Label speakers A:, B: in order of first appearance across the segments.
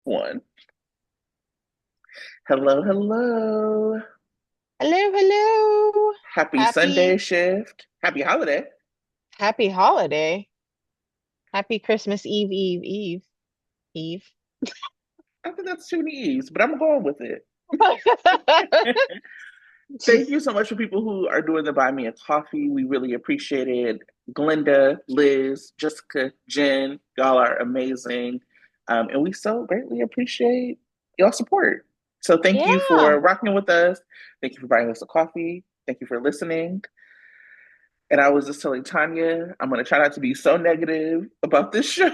A: One. Hello, hello.
B: Hello, hello.
A: Happy Sunday
B: Happy
A: shift. Happy holiday.
B: happy holiday. Happy Christmas Eve, Eve, Eve, Eve.
A: I think that's too many E's, but I'm going with it. Thank you so much for people who are doing the Buy Me a Coffee. We really appreciate it. Glenda, Liz, Jessica, Jen, y'all are amazing. And we so greatly appreciate y'all support. So thank you
B: Yeah.
A: for rocking with us. Thank you for buying us a coffee. Thank you for listening. And I was just telling Tanya, I'm going to try not to be so negative about this show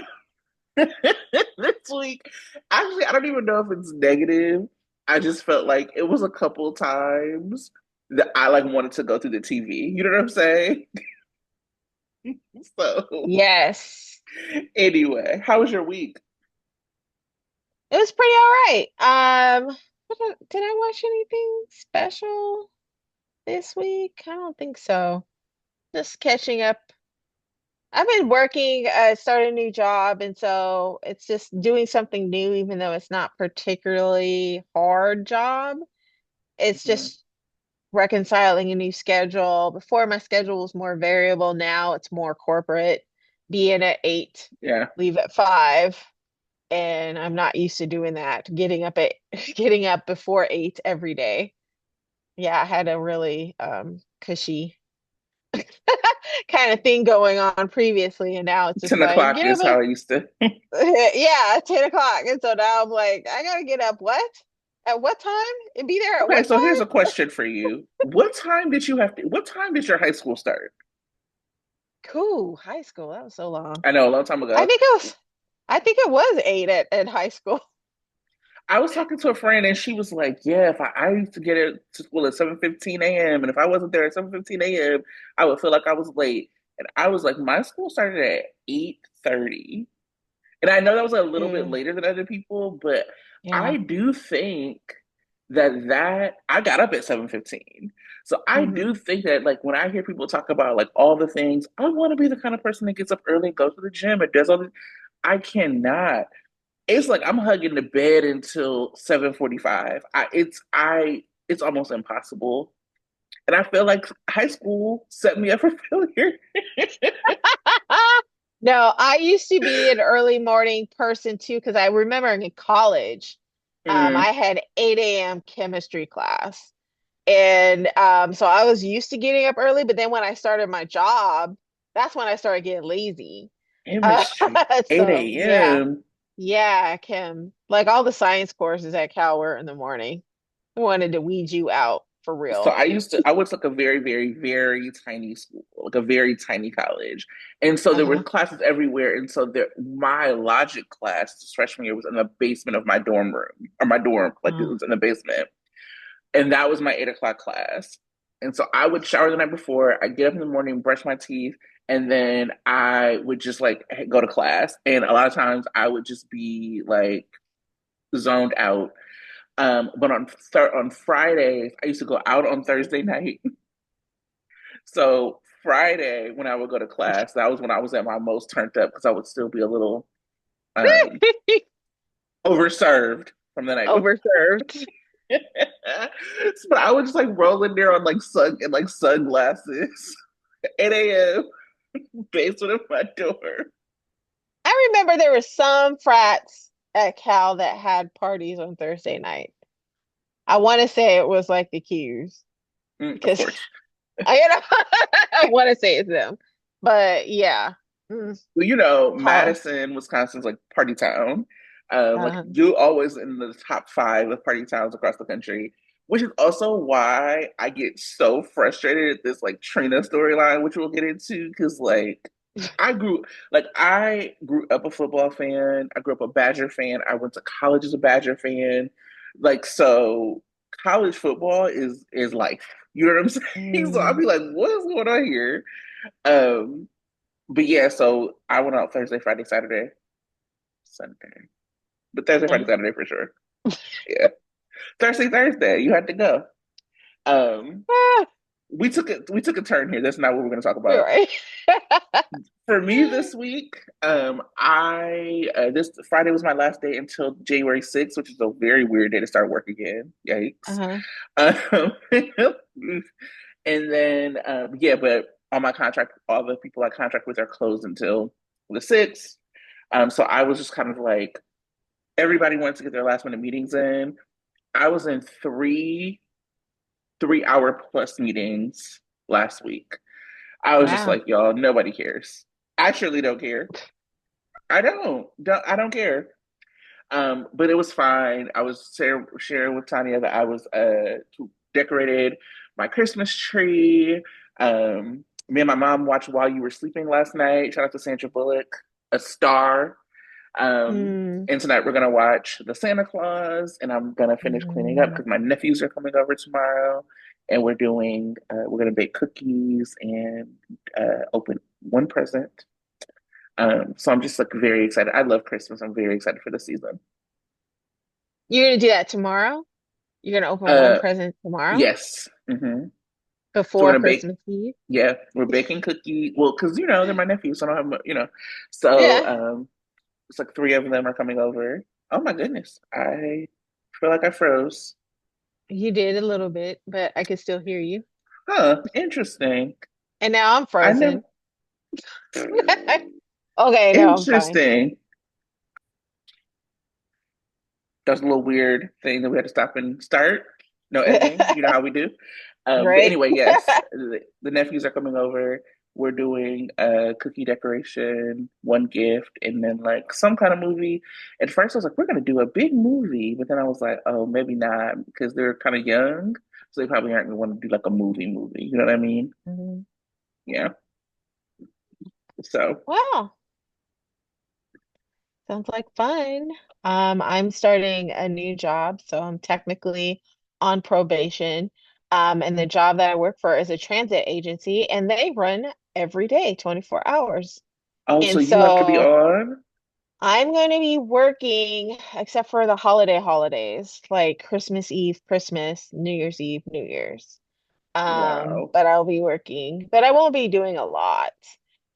A: this week. Actually, I don't even know if it's negative. I just felt like it was a couple times that I like wanted to go through the TV. You know what I'm saying? So,
B: Yes.
A: anyway, how was your week?
B: It was pretty all right. Did I watch anything special this week? I don't think so. Just catching up. I've been working, started a new job, and so it's just doing something new, even though it's not particularly hard job. It's
A: Mhm.
B: just reconciling a new schedule. Before my schedule was more variable. Now it's more corporate. Be in at 8,
A: Yeah,
B: leave at 5. And I'm not used to doing that. Getting up at getting up before 8 every day. Yeah, I had a really cushy kind of thing going on previously, and now it's just
A: 10
B: like
A: o'clock
B: get
A: is
B: up
A: how I used to.
B: yeah, 10 o'clock. And so now I'm like, I gotta get up what? At what time? And be there at
A: Okay,
B: what
A: so here's a
B: time?
A: question for you. What time did your high school start?
B: Cool. High school. That was so long.
A: I know, a long time
B: I
A: ago.
B: think it was I think it was 8 at high school.
A: I was talking to a friend and she was like, "Yeah, if I used to get it to school at 7:15 a.m. and if I wasn't there at 7:15 a.m., I would feel like I was late." And I was like, "My school started at 8:30." And I know that was a little bit
B: Mm,
A: later than other people, but I
B: yeah.
A: do think that I got up at 7:15. So I
B: Hmm.
A: do think that like when I hear people talk about like all the things, I want to be the kind of person that gets up early and goes to the gym and does all this. I cannot. It's like I'm hugging the bed until 7:45. It's almost impossible. And I feel like high school set me up for failure.
B: No, I used to be an early morning person too, because I remember in college,
A: Mm,
B: I had 8 a.m. chemistry class. And so I was used to getting up early, but then when I started my job, that's when I started getting lazy. Uh,
A: chemistry,
B: so
A: 8 a.m.
B: yeah, Kim, like all the science courses at Cal were in the morning. I wanted to weed you out for
A: So
B: real.
A: I went to like a very, very, very tiny school, like a very tiny college. And so there were
B: Uh-huh.
A: classes everywhere. And so my logic class freshman year was in the basement of my dorm room or my dorm, like it
B: Oh.
A: was in the basement. And that was my 8 o'clock class. And so I would shower the night before, I'd get up in the morning, brush my teeth, and then I would just like go to class. And a lot of times I would just be like zoned out. But on Fridays, I used to go out on Thursday night. So Friday, when I would go to class, that was when I was at my most turned up because I would still be a little um, overserved from the night before.
B: Overserved.
A: But I would just like roll in there on like sunglasses, 8 a.m. basement of my door.
B: I remember there were some frats at Cal that had parties on Thursday night. I want to say it was like the Qs
A: Of
B: because
A: course.
B: I I want to say it's them, but yeah. Mm,
A: Well, you know,
B: Paul.
A: Madison, Wisconsin's like party town. Like
B: Um,
A: you always in the top five of party towns across the country, which is also why I get so frustrated at this like Trina storyline, which we'll get into, because I grew up a football fan. I grew up a Badger fan. I went to college as a Badger fan. Like so college football is life. You know what I'm saying? So I'll
B: mm,
A: be like, what is going on here? Um but yeah, so I went out Thursday, Friday, Saturday, Sunday. But Thursday, Friday,
B: yeah.
A: Saturday for sure. Yeah. Thursday, you had to go. Um,
B: Ah,
A: we took a turn here. That's not what we're going to talk
B: You're
A: about.
B: right.
A: For me this week, I this Friday was my last day until January 6th, which is a very weird day to start work again. Yikes.
B: Uh-huh.
A: Um, and then yeah, but on my contract, all the people I contract with are closed until the 6th. So I was just kind of like everybody wanted to get their last minute meetings in. I was in 3 hour plus meetings last week. I was just
B: Wow.
A: like, y'all, nobody cares. I surely don't care. I don't care. But it was fine. I was sharing with Tanya that I was decorated my Christmas tree. Me and my mom watched While You Were Sleeping last night. Shout out to Sandra Bullock, a star.
B: Mm,
A: And tonight we're gonna watch The Santa Claus, and I'm gonna finish cleaning up
B: mm.
A: because my nephews are coming over tomorrow, and we're gonna bake cookies and open one present. So I'm just like very excited. I love Christmas. I'm very excited for the season.
B: You're gonna do that tomorrow? You're gonna open one
A: Uh,
B: present tomorrow
A: yes. So we're
B: before
A: gonna bake.
B: Christmas Eve?
A: Yeah, we're baking cookies. Well, because they're my nephews, so I don't have. So
B: Yeah,
A: it's like three of them are coming over. Oh my goodness, I feel like I froze.
B: you did a little bit, but I could still hear you.
A: Huh, interesting.
B: And now I'm
A: I never.
B: frozen. Okay, no, I'm fine.
A: Interesting. That's a little weird thing that we had to stop and start. No editing. You know how we do. But
B: Right?
A: anyway, yes, the nephews are coming over. We're doing a cookie decoration, one gift, and then like some kind of movie. At first, I was like, we're gonna do a big movie, but then I was like, oh, maybe not because they're kind of young, so they probably aren't gonna want to do like a movie. You know what I mean?
B: Mhm.
A: Yeah. So,
B: Wow, sounds like fun. I'm starting a new job, so I'm technically on probation. And the job that I work for is a transit agency, and they run every day, 24 hours.
A: oh, so
B: And
A: you have to be
B: so
A: on?
B: I'm going to be working, except for the holidays, like Christmas Eve, Christmas, New Year's Eve, New Year's.
A: Wow.
B: But I'll be working, but I won't be doing a lot.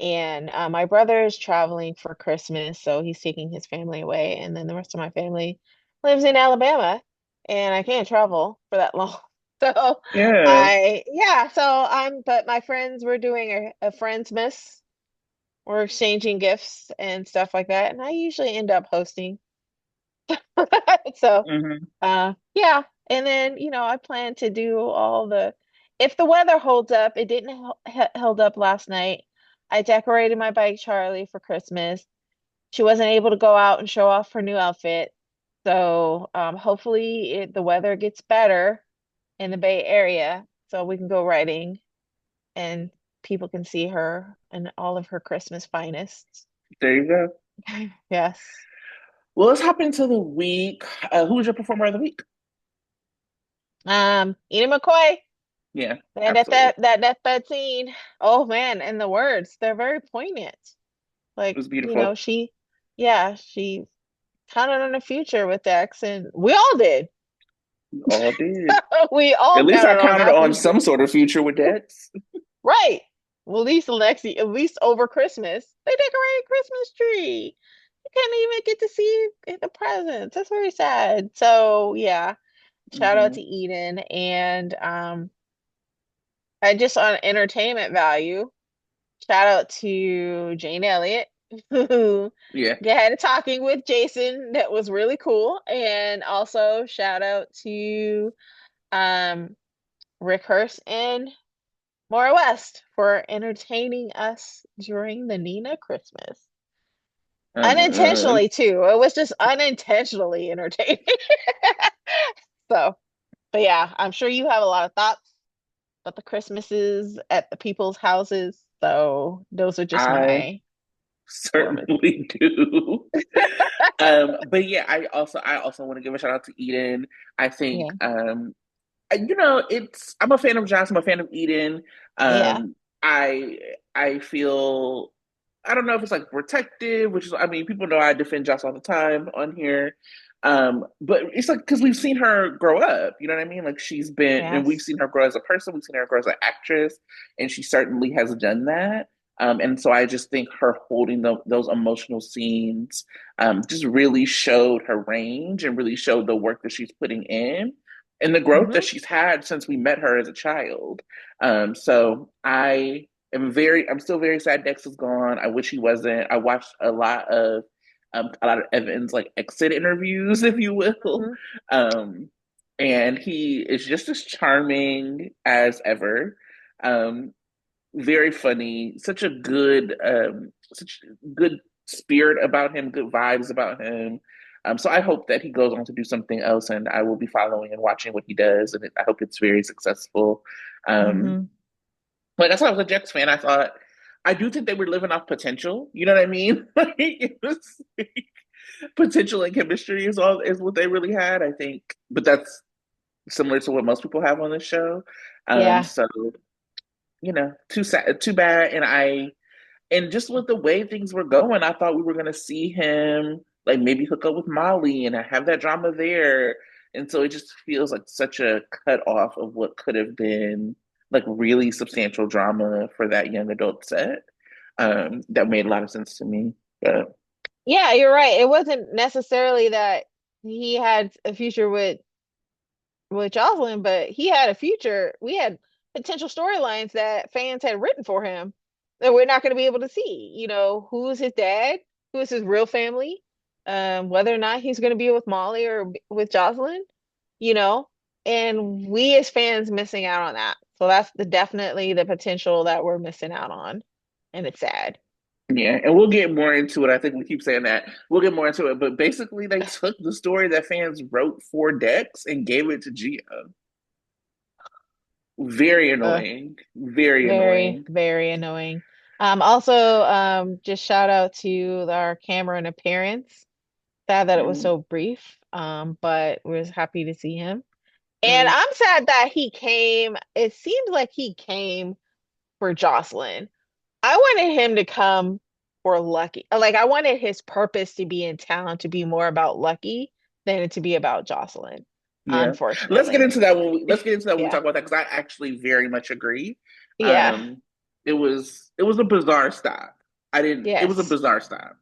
B: And my brother is traveling for Christmas, so he's taking his family away, and then the rest of my family lives in Alabama, and I can't travel for that long. So
A: Yeah.
B: yeah, so but my friends, we're doing a friends miss. We're exchanging gifts and stuff like that, and I usually end up hosting. So
A: Hmm.
B: yeah, and then I plan to do all the if the weather holds up, it didn't held up last night. I decorated my bike Charlie for Christmas. She wasn't able to go out and show off her new outfit. So hopefully the weather gets better in the Bay Area so we can go riding and people can see her and all of her Christmas finest.
A: There you go.
B: Yes.
A: Well, let's hop into the week. Who was your performer of the week?
B: Ena McCoy.
A: Yeah,
B: And at
A: absolutely.
B: that scene, oh man, and the words, they're very poignant.
A: It
B: Like,
A: was beautiful.
B: she counted on the future with Dex, and we all did.
A: We all did.
B: We all
A: At least I
B: counted on
A: counted
B: that
A: on
B: future.
A: some sort of future with Dex.
B: Right. Well, at least over Christmas, they decorated Christmas tree. You can't even get to see the presents. That's very sad. So yeah, shout out to
A: Hmm.
B: Eden and I just on entertainment value. Shout out to Jane Elliott, who
A: Yeah.
B: had a talking with Jason that was really cool. And also shout out to um, Rick Hurst and Maura West for entertaining us during the Nina Christmas.
A: Uh,
B: Unintentionally, too. It was just unintentionally entertaining. So, but yeah, I'm sure you have a lot of thoughts about the Christmases at the people's houses. So those are just
A: I
B: my performance.
A: certainly do. But yeah, I also want to give a shout out to Eden. I think
B: Yeah.
A: I'm a fan of Josh, I'm a fan of Eden.
B: Yeah.
A: I I feel I don't know if it's like protective, which is I mean, people know I defend Josh all the time on here. But it's like because we've seen her grow up, you know what I mean? Like she's been, and we've
B: Yes.
A: seen her grow as a person, we've seen her grow as an actress, and she certainly has done that. And so I just think her holding those emotional scenes just really showed her range and really showed the work that she's putting in and the growth that
B: Hmm.
A: she's had since we met her as a child. So I'm still very sad Dex is gone. I wish he wasn't. I watched a lot of Evan's like exit interviews, if you will.
B: Hmm.
A: Um, and he is just as charming as ever. Um, Very funny, such good spirit about him, good vibes about him. So I hope that he goes on to do something else, and I will be following and watching what he does, and I hope it's very successful. Um,
B: Hmm.
A: but that's why I was a Jets fan. I do think they were living off potential. You know what I mean? Like, it was like, potential and chemistry is what they really had. I think, but that's similar to what most people have on this show.
B: Yeah.
A: So too sad, too bad. And just with the way things were going, I thought we were gonna see him like maybe hook up with Molly and have that drama there. And so it just feels like such a cut off of what could have been like really substantial drama for that young adult set. That made a lot of sense to me. But
B: Yeah, you're right. It wasn't necessarily that he had a future with Jocelyn, but he had a future. We had potential storylines that fans had written for him that we're not going to be able to see. Who's his dad? Who is his real family? Whether or not he's going to be with Molly or with Jocelyn, you know, and we as fans missing out on that. So that's definitely the potential that we're missing out on, and it's sad.
A: yeah, and we'll get more into it. I think we keep saying that. We'll get more into it. But basically, they took the story that fans wrote for Dex and gave it to Gia. Very
B: Uh,
A: annoying. Very
B: Very,
A: annoying.
B: very annoying. Also, just shout out to our Cameron appearance. Sad that it was
A: Mm,
B: so brief, but we was happy to see him. And
A: mm,
B: I'm sad that he came. It seems like he came for Jocelyn. I wanted him to come for Lucky. Like I wanted his purpose to be in town to be more about Lucky than it to be about Jocelyn,
A: yeah.
B: unfortunately.
A: Let's get into that when we
B: Yeah.
A: talk about that because I actually very much agree.
B: Yeah.
A: Um, it was a bizarre stop. I didn't. It was a
B: Yes.
A: bizarre stop.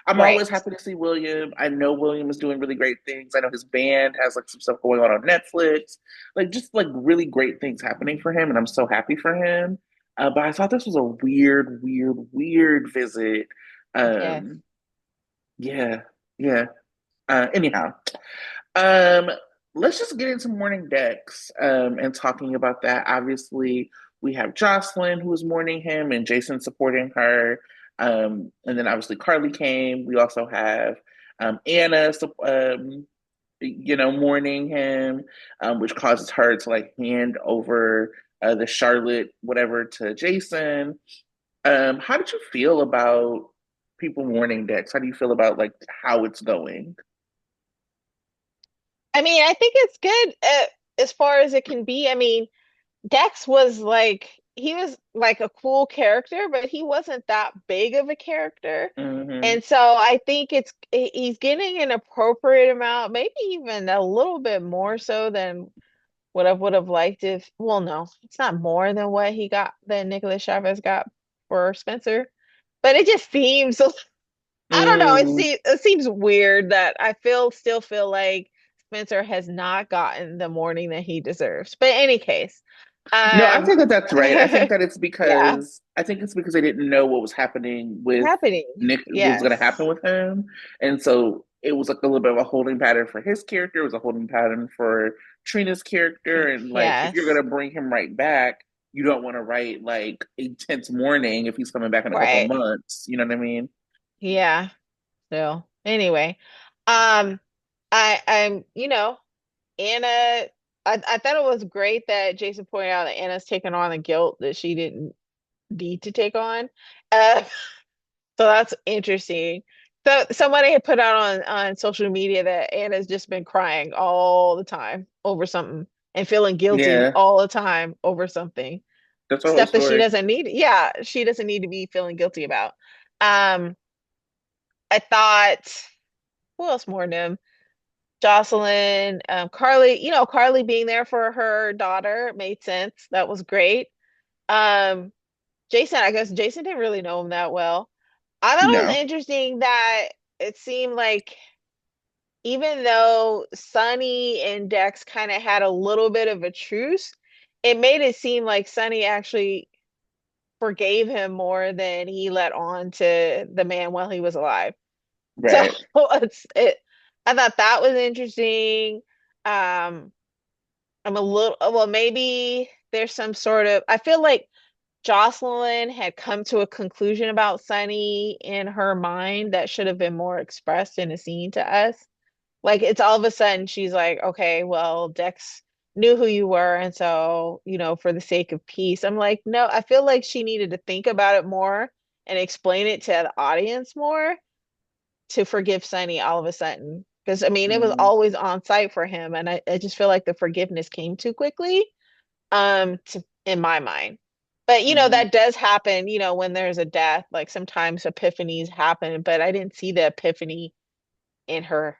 A: I'm always
B: Right.
A: happy to see William. I know William is doing really great things. I know his band has like some stuff going on Netflix, like just like really great things happening for him, and I'm so happy for him. But I thought this was a weird, weird, weird visit.
B: Yes.
A: Um, yeah, yeah. Anyhow, um, let's just get into Mourning Dex and talking about that. Obviously, we have Jocelyn who is mourning him and Jason supporting her. And then obviously Carly came. We also have Anna, mourning him, which causes her to like hand over the Charlotte whatever to Jason. How did you feel about people mourning Dex? How do you feel about like how it's going?
B: I mean, I think it's good as far as it can be. I mean, Dex was like he was like a cool character, but he wasn't that big of a character.
A: Hmm.
B: And so I think he's getting an appropriate amount, maybe even a little bit more so than what I would have liked if, well, no, it's not more than what he got than Nicholas Chavez got for Spencer. But it just seems I don't know.
A: Mm.
B: It seems weird that still feel like Spencer has not gotten the morning that he deserves. But in any case,
A: No, I
B: um,
A: think that that's right.
B: yeah,
A: I think it's because they didn't know what was happening with
B: happening.
A: Nick, what was going to
B: Yes,
A: happen with him, and so it was like a little bit of a holding pattern for his character. It was a holding pattern for Trina's character, and like if you're
B: yes,
A: going to bring him right back, you don't want to write like a tense morning if he's coming back in a couple of
B: right.
A: months. You know what I mean?
B: Yeah. So anyway, um, I'm Anna. I thought it was great that Jason pointed out that Anna's taken on the guilt that she didn't need to take on. Uh, So that's interesting. So somebody had put out on social media that Anna's just been crying all the time over something and feeling guilty
A: Yeah,
B: all the time over something.
A: that's the whole
B: Stuff that she
A: story.
B: doesn't need. Yeah, she doesn't need to be feeling guilty about. Um, I thought who else mourned him? Jocelyn, Carly, Carly being there for her daughter made sense. That was great. Um, Jason, I guess Jason didn't really know him that well. I thought it was
A: No.
B: interesting that it seemed like even though Sunny and Dex kind of had a little bit of a truce, it made it seem like Sunny actually forgave him more than he let on to the man while he was alive. So
A: Right.
B: I thought that was interesting. Um, I'm a little, well, maybe there's some sort of, I feel like Jocelyn had come to a conclusion about Sunny in her mind that should have been more expressed in a scene to us. Like it's all of a sudden she's like, okay, well, Dex knew who you were, and so, for the sake of peace. I'm like, no, I feel like she needed to think about it more and explain it to the audience more to forgive Sunny all of a sudden. Because I mean, it was
A: Mm,
B: always on site for him, and I just feel like the forgiveness came too quickly, in my mind. But
A: mm,
B: that does happen, when there's a death, like sometimes epiphanies happen, but I didn't see the epiphany in her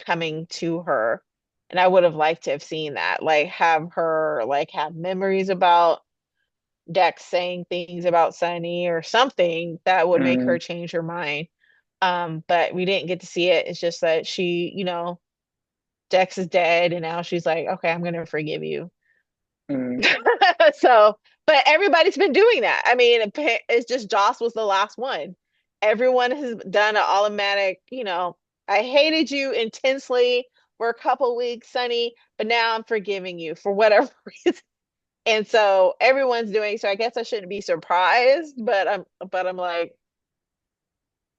B: coming to her. And I would have liked to have seen that, like have her like have memories about Dex saying things about Sunny or something that would make her
A: mm,
B: change her mind. But we didn't get to see it. It's just that she, Dex is dead and now she's like, okay, I'm gonna forgive you.
A: mm.
B: So, but everybody's been doing that. I mean, it's just Joss was the last one. Everyone has done an automatic, I hated you intensely for a couple weeks, Sonny, but now I'm forgiving you for whatever reason. And so everyone's doing so I guess I shouldn't be surprised, but I'm like,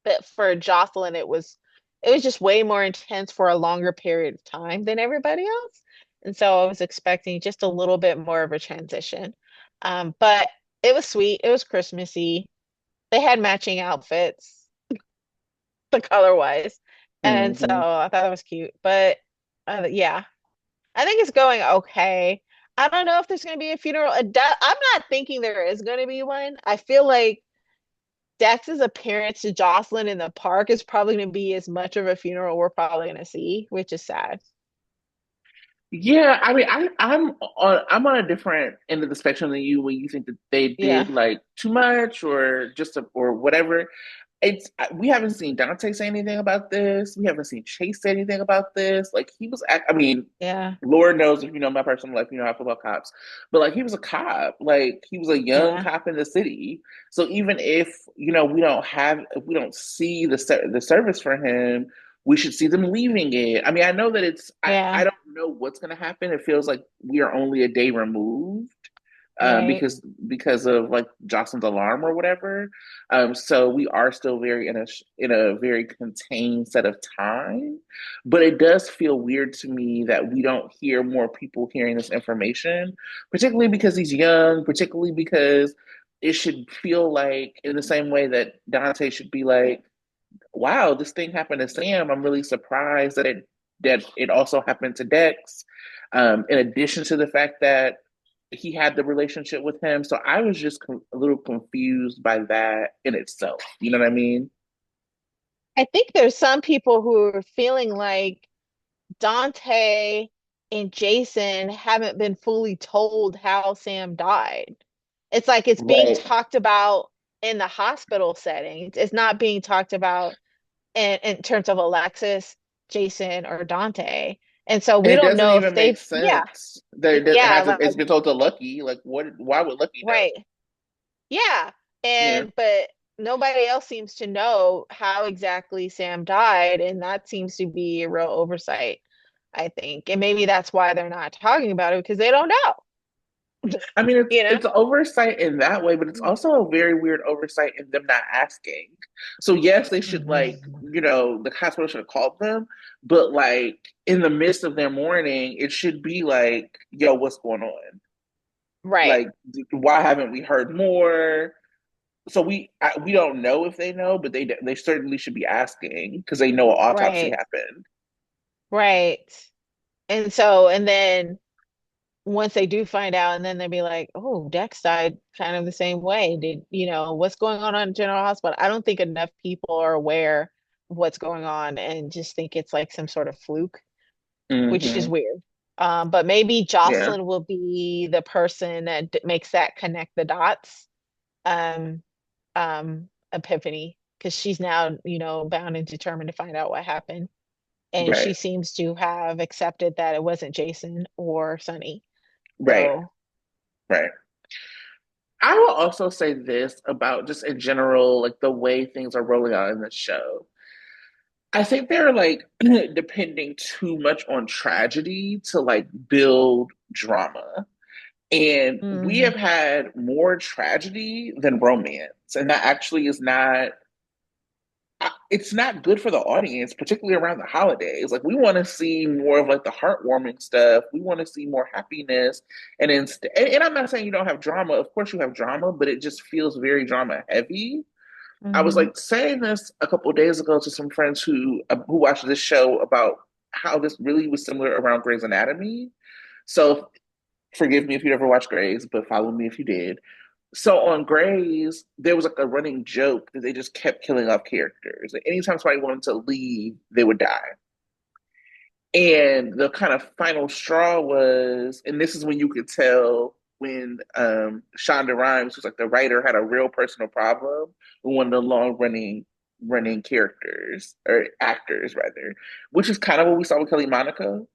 B: but for Jocelyn it was just way more intense for a longer period of time than everybody else. And so I was expecting just a little bit more of a transition. But it was sweet. It was Christmassy. They had matching outfits, the color wise. And so
A: Hmm.
B: I thought it was cute. But yeah, I think it's going okay. I don't know if there's going to be a funeral. I'm not thinking there is going to be one. I feel like Dax's appearance to Jocelyn in the park is probably going to be as much of a funeral we're probably going to see, which is sad.
A: Yeah, I mean, I'm on a different end of the spectrum than you when you think that they
B: Yeah,
A: did like too much or just or whatever. We haven't seen Dante say anything about this. We haven't seen Chase say anything about this. Like I mean,
B: yeah,
A: Lord knows if you know my personal life, you know how I feel about cops. But like he was a cop. Like he was a young
B: yeah,
A: cop in the city. So even if if we don't see the service for him, we should see them leaving it. I mean, I know that I
B: yeah,
A: don't know what's gonna happen. It feels like we are only a day removed
B: right.
A: because of like Jocelyn's alarm or whatever. So we are still very in a very contained set of time, but it does feel weird to me that we don't hear more people hearing this information, particularly because he's young, particularly because it should feel like in the same way that Dante should be like, wow, this thing happened to Sam. I'm really surprised that it also happened to Dex. In addition to the fact that he had the relationship with him, so I was just a little confused by that in itself. You know what I mean?
B: I think there's some people who are feeling like Dante and Jason haven't been fully told how Sam died. It's like it's being
A: Right.
B: talked about in the hospital settings. It's not being talked about in terms of Alexis, Jason, or Dante. And so
A: And
B: we
A: it
B: don't
A: doesn't
B: know if
A: even make
B: they've, yeah,
A: sense that it
B: yeah,
A: hasn't.
B: like,
A: It's been told to Lucky. Like, what? Why would Lucky know?
B: right. Yeah.
A: Yeah.
B: But nobody else seems to know how exactly Sam died. And that seems to be a real oversight, I think. And maybe that's why they're not talking about it because they don't know,
A: I mean,
B: you know?
A: it's an oversight in that way, but it's also a very weird oversight in them not asking. So yes, they should like,
B: Mhm.
A: the hospital should have called them, but like in the midst of their mourning, it should be like, yo, what's going on?
B: Right.
A: Like, why haven't we heard more? So we don't know if they know, but they certainly should be asking because they know an autopsy
B: Right.
A: happened.
B: Right. And then once they do find out, and then they'd be like, "Oh, Dex died kind of the same way. Did what's going on General Hospital?" I don't think enough people are aware of what's going on and just think it's like some sort of fluke. which is
A: Hmm.
B: weird. But maybe
A: Yeah.
B: Jocelyn will be the person that makes that connect the dots. Um, Epiphany, because she's now, bound and determined to find out what happened. And she
A: Right.
B: seems to have accepted that it wasn't Jason or Sonny.
A: Right.
B: So,
A: Right. I will also say this about just in general, like the way things are rolling out in the show. I think they're like depending too much on tragedy to like build drama. And we
B: mhm,
A: have had more tragedy than romance. And that actually is not, it's not good for the audience, particularly around the holidays. Like we want to see more of like the heartwarming stuff. We want to see more happiness. And I'm not saying you don't have drama. Of course you have drama, but it just feels very drama heavy. I was
B: mhm,
A: like saying this a couple of days ago to some friends who watched this show about how this really was similar around Grey's Anatomy. So forgive me if you ever watched Grey's, but follow me if you did. So on Grey's, there was like a running joke that they just kept killing off characters. Like anytime somebody wanted to leave, they would die. And the kind of final straw was, and this is when you could tell when Shonda Rhimes, who's like the writer, had a real personal problem with one of the long running characters or actors rather, which is kind of what we saw with Kelly Monaco.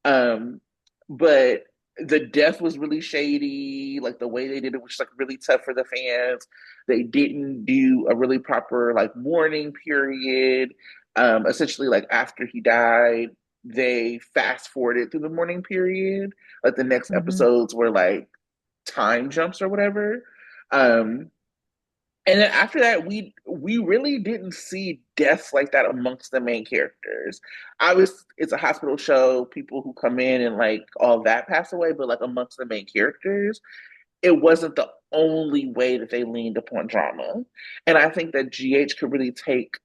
A: Um, but the death was really shady. Like the way they did it was just like really tough for the fans. They didn't do a really proper like mourning period. Essentially, like after he died, they fast forwarded through the mourning period. Like the next
B: mhm,
A: episodes were like time jumps or whatever. Um, and then after that, we really didn't see deaths like that amongst the main characters. Obviously, it's a hospital show. People who come in and like all that pass away, but like amongst the main characters, it wasn't the only way that they leaned upon drama. And I think that GH could really take.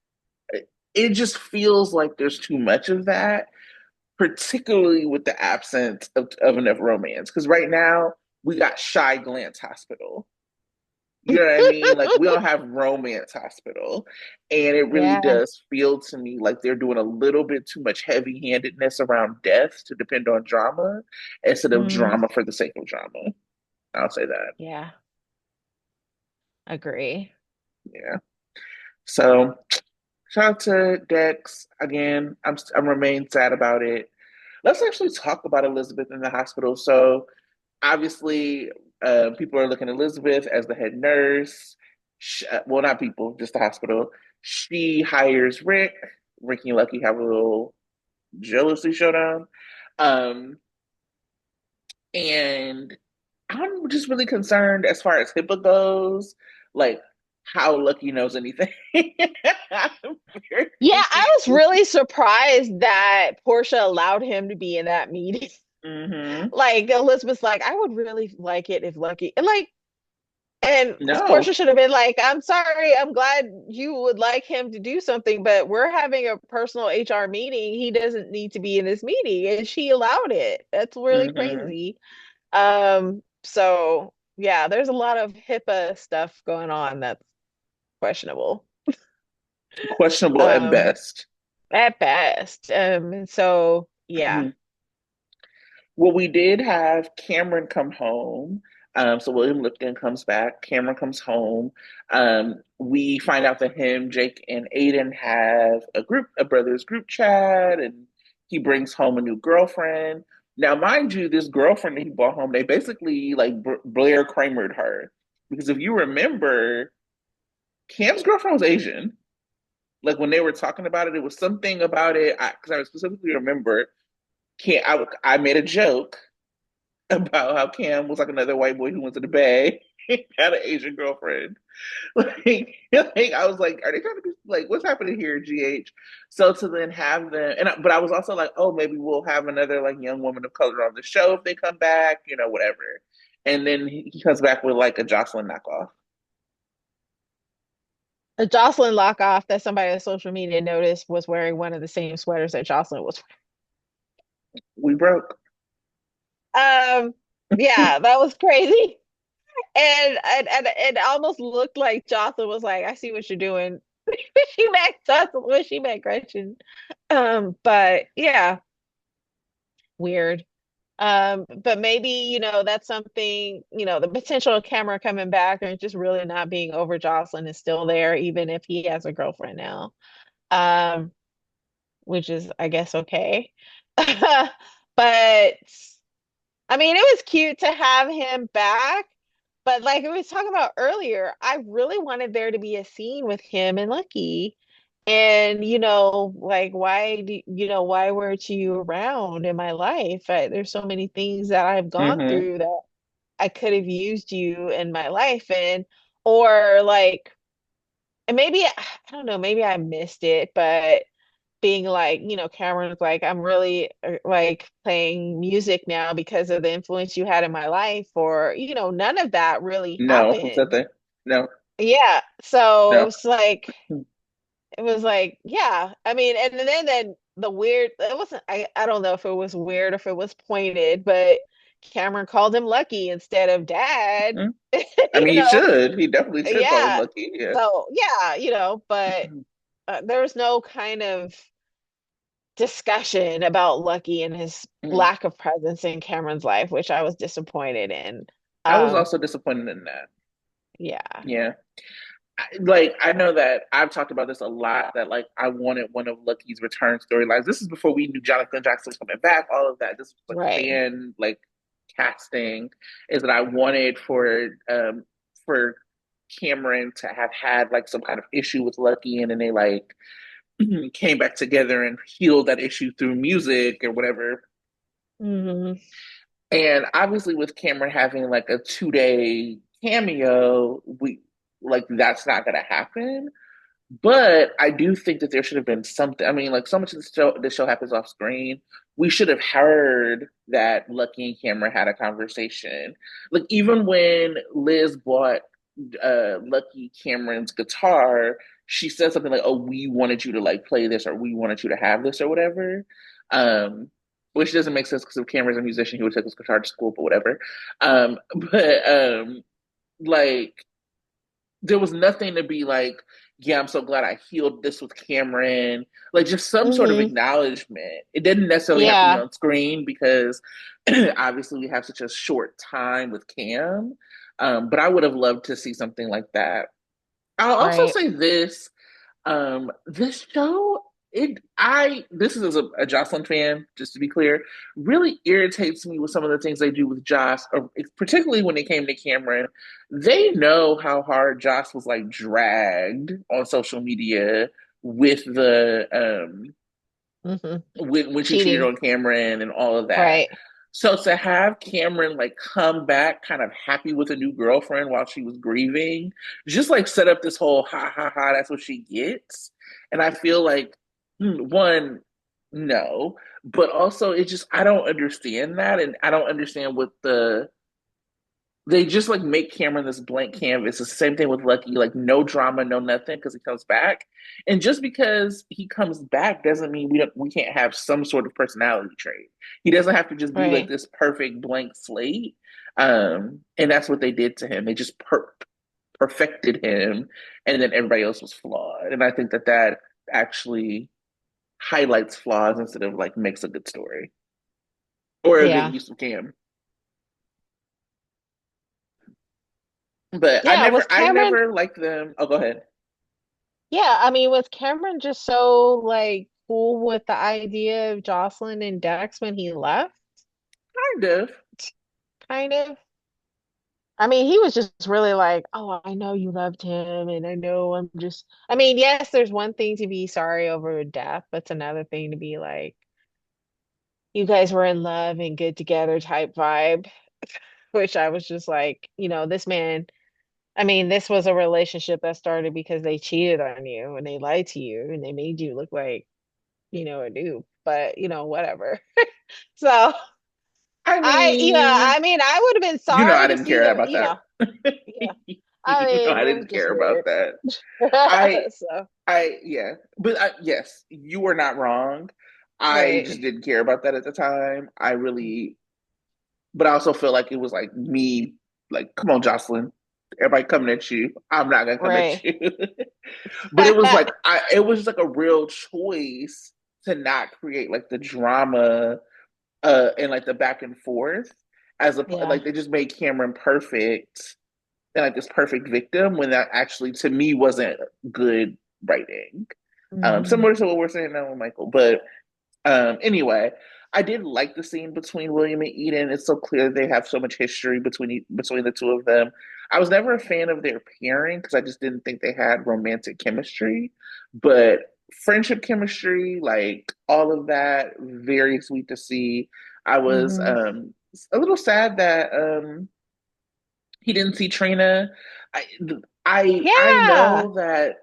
A: It just feels like there's too much of that, particularly with the absence of enough romance. Because right now we got Shy Glance Hospital. You know what I mean? Like we don't have romance hospital. And it really
B: yeah,
A: does feel to me like they're doing a little bit too much heavy-handedness around death to depend on drama instead of
B: mm,
A: drama for the sake of drama. I'll say that.
B: yeah, agree.
A: Yeah. So shout out to Dex again. I'm remain sad about it. Let's actually talk about Elizabeth in the hospital. So obviously, people are looking at Elizabeth as the head nurse. Well, not people, just the hospital. She hires Rick. Ricky and Lucky have a little jealousy showdown. Um, and I'm just really concerned as far as HIPAA goes, like how Lucky knows anything. I'm
B: Yeah,
A: very
B: I was really surprised that Portia allowed him to be in that meeting.
A: mm-hmm.
B: Like Elizabeth's like, I would really like it if Lucky and like and Portia
A: No.
B: should have been like, I'm sorry, I'm glad you would like him to do something, but we're having a personal HR meeting. He doesn't need to be in this meeting. And she allowed it. That's really
A: Mm-hmm.
B: crazy. So yeah, there's a lot of HIPAA stuff going on that's questionable.
A: Questionable at
B: Um,
A: best.
B: at best. And so yeah.
A: Mm-hmm. Well, we did have Cameron come home. So William Lipton comes back. Cameron comes home. We find out that him, Jake, and Aiden have a brothers group chat, and he brings home a new girlfriend. Now, mind you, this girlfriend that he brought home, they basically like Blair Kramered her because if you remember, Cam's girlfriend was Asian. Like when they were talking about it, it was something about it. Because I specifically remember, I made a joke about how Cam was like another white boy who went to the Bay, had an Asian girlfriend. Like I was like, are they trying to be like, what's happening here, GH? So to then have them, but I was also like, oh, maybe we'll have another like young woman of color on the show if they come back, whatever. And then he comes back with like a Jocelyn knockoff.
B: A Jocelyn Lockoff that somebody on social media noticed was wearing one of the same sweaters that Jocelyn was
A: We broke.
B: wearing. Yeah, that was crazy. And it almost looked like Jocelyn was like, I see what you're doing. She met Jocelyn when she met Gretchen. But yeah. weird. But maybe, that's something, the potential of Cameron coming back and just really not being over Jocelyn is still there, even if he has a girlfriend now. Um, which is, I guess, okay. But I mean, it was cute to have him back. But like we was talking about earlier, I really wanted there to be a scene with him and Lucky. And, like, why weren't you around in my life? There's so many things that I've gone
A: Hmm.
B: through that I could have used you in my life. Or like, and maybe, I don't know, maybe I missed it, but being like, Cameron's like, I'm really like playing music now because of the influence you had in my life, or, none of that really
A: No, what's that
B: happened.
A: thing? No,
B: Yeah. So
A: no.
B: it was like, yeah. I mean, and then the weird, it wasn't, I don't know if it was weird or if it was pointed, but Cameron called him Lucky instead of Dad,
A: Mm. I
B: you
A: mean, he
B: know.
A: should. He definitely should call him
B: Yeah.
A: Lucky. Yeah.
B: So, yeah, but there was no kind of discussion about Lucky and his
A: Mm.
B: lack of presence in Cameron's life, which I was disappointed in.
A: I was
B: Um,
A: also disappointed in that.
B: yeah,
A: Yeah. Like I know that I've talked about this a lot that like I wanted one of Lucky's return storylines. This is before we knew Jonathan Jackson was coming back, all of that. This was like
B: right.
A: fan like casting is that I wanted for Cameron to have had like some kind of issue with Lucky and then they like came back together and healed that issue through music or whatever.
B: Hmm.
A: And obviously, with Cameron having like a 2 day cameo, we like that's not gonna happen. But I do think that there should have been something. I mean, like so much of the show happens off screen. We should have heard that Lucky and Cameron had a conversation. Like even when Liz bought Lucky Cameron's guitar, she said something like, "Oh, we wanted you to like play this, or we wanted you to have this, or whatever." Um, which doesn't make sense because if Cameron's a musician, he would take his guitar to school, but whatever. But like there was nothing to be like, yeah, I'm so glad I healed this with Cameron. Like just some sort of
B: Hmm.
A: acknowledgement. It didn't necessarily have to be
B: Yeah,
A: on screen because obviously we have such a short time with Cam. But I would have loved to see something like that. I'll also
B: right.
A: say this show, this is as a Jocelyn fan, just to be clear, really irritates me with some of the things they do with Joss, or particularly when it came to Cameron. They know how hard Joss was like dragged on social media with the
B: Hmm.
A: when she cheated
B: Cheating,
A: on Cameron and all of that.
B: right.
A: So to have Cameron like come back kind of happy with a new girlfriend while she was grieving, just like set up this whole ha ha ha, that's what she gets. And I feel like one, no, but also it just I don't understand that and I don't understand what they just like make Cameron this blank canvas. It's the same thing with Lucky, like no drama, no nothing, because he comes back. And just because he comes back doesn't mean we can't have some sort of personality trait. He doesn't have to just be like
B: Right.
A: this perfect blank slate. And that's what they did to him. They just perfected him, and then everybody else was flawed. And I think that actually highlights flaws instead of like makes a good story or a good
B: Yeah.
A: use of Cam. But
B: Yeah, was
A: I
B: Cameron,
A: never liked them. Oh, go ahead.
B: yeah, I mean, was Cameron just so like cool with the idea of Jocelyn and Dex when he left?
A: Kind of.
B: Kind of. I mean, he was just really like, oh, I know you loved him, and I know I mean, yes, there's one thing to be sorry over a death, but it's another thing to be like, you guys were in love and good together type vibe, which I was just like, this man, I mean, this was a relationship that started because they cheated on you and they lied to you and they made you look like, a dupe, but, whatever. So
A: I mean,
B: I mean, I would have been
A: I
B: sorry to
A: didn't
B: see
A: care
B: them,
A: about that.
B: yeah. I
A: I
B: mean, it was
A: didn't
B: just
A: care about
B: weird.
A: that. I,
B: So,
A: yeah, but yes, you were not wrong. I just
B: right,
A: didn't care about that at the time. I really, but I also feel like it was like me, like, come on, Jocelyn, everybody coming at you. I'm not gonna come at
B: right.
A: you. But it was like it was like a real choice to not create like the drama and like the back and forth as a
B: Yeah.
A: like they just made Cameron perfect and like this perfect victim when that actually to me wasn't good writing.
B: Hmm.
A: Similar to what we're saying now with Michael, but anyway, I did like the scene between William and Eden. It's so clear they have so much history between the two of them. I was never a fan of their pairing because I just didn't think they had romantic chemistry, but friendship chemistry, like all of that, very sweet to see. I was
B: Hmm.
A: a little sad that he didn't see Trina. I I
B: Yeah.
A: know that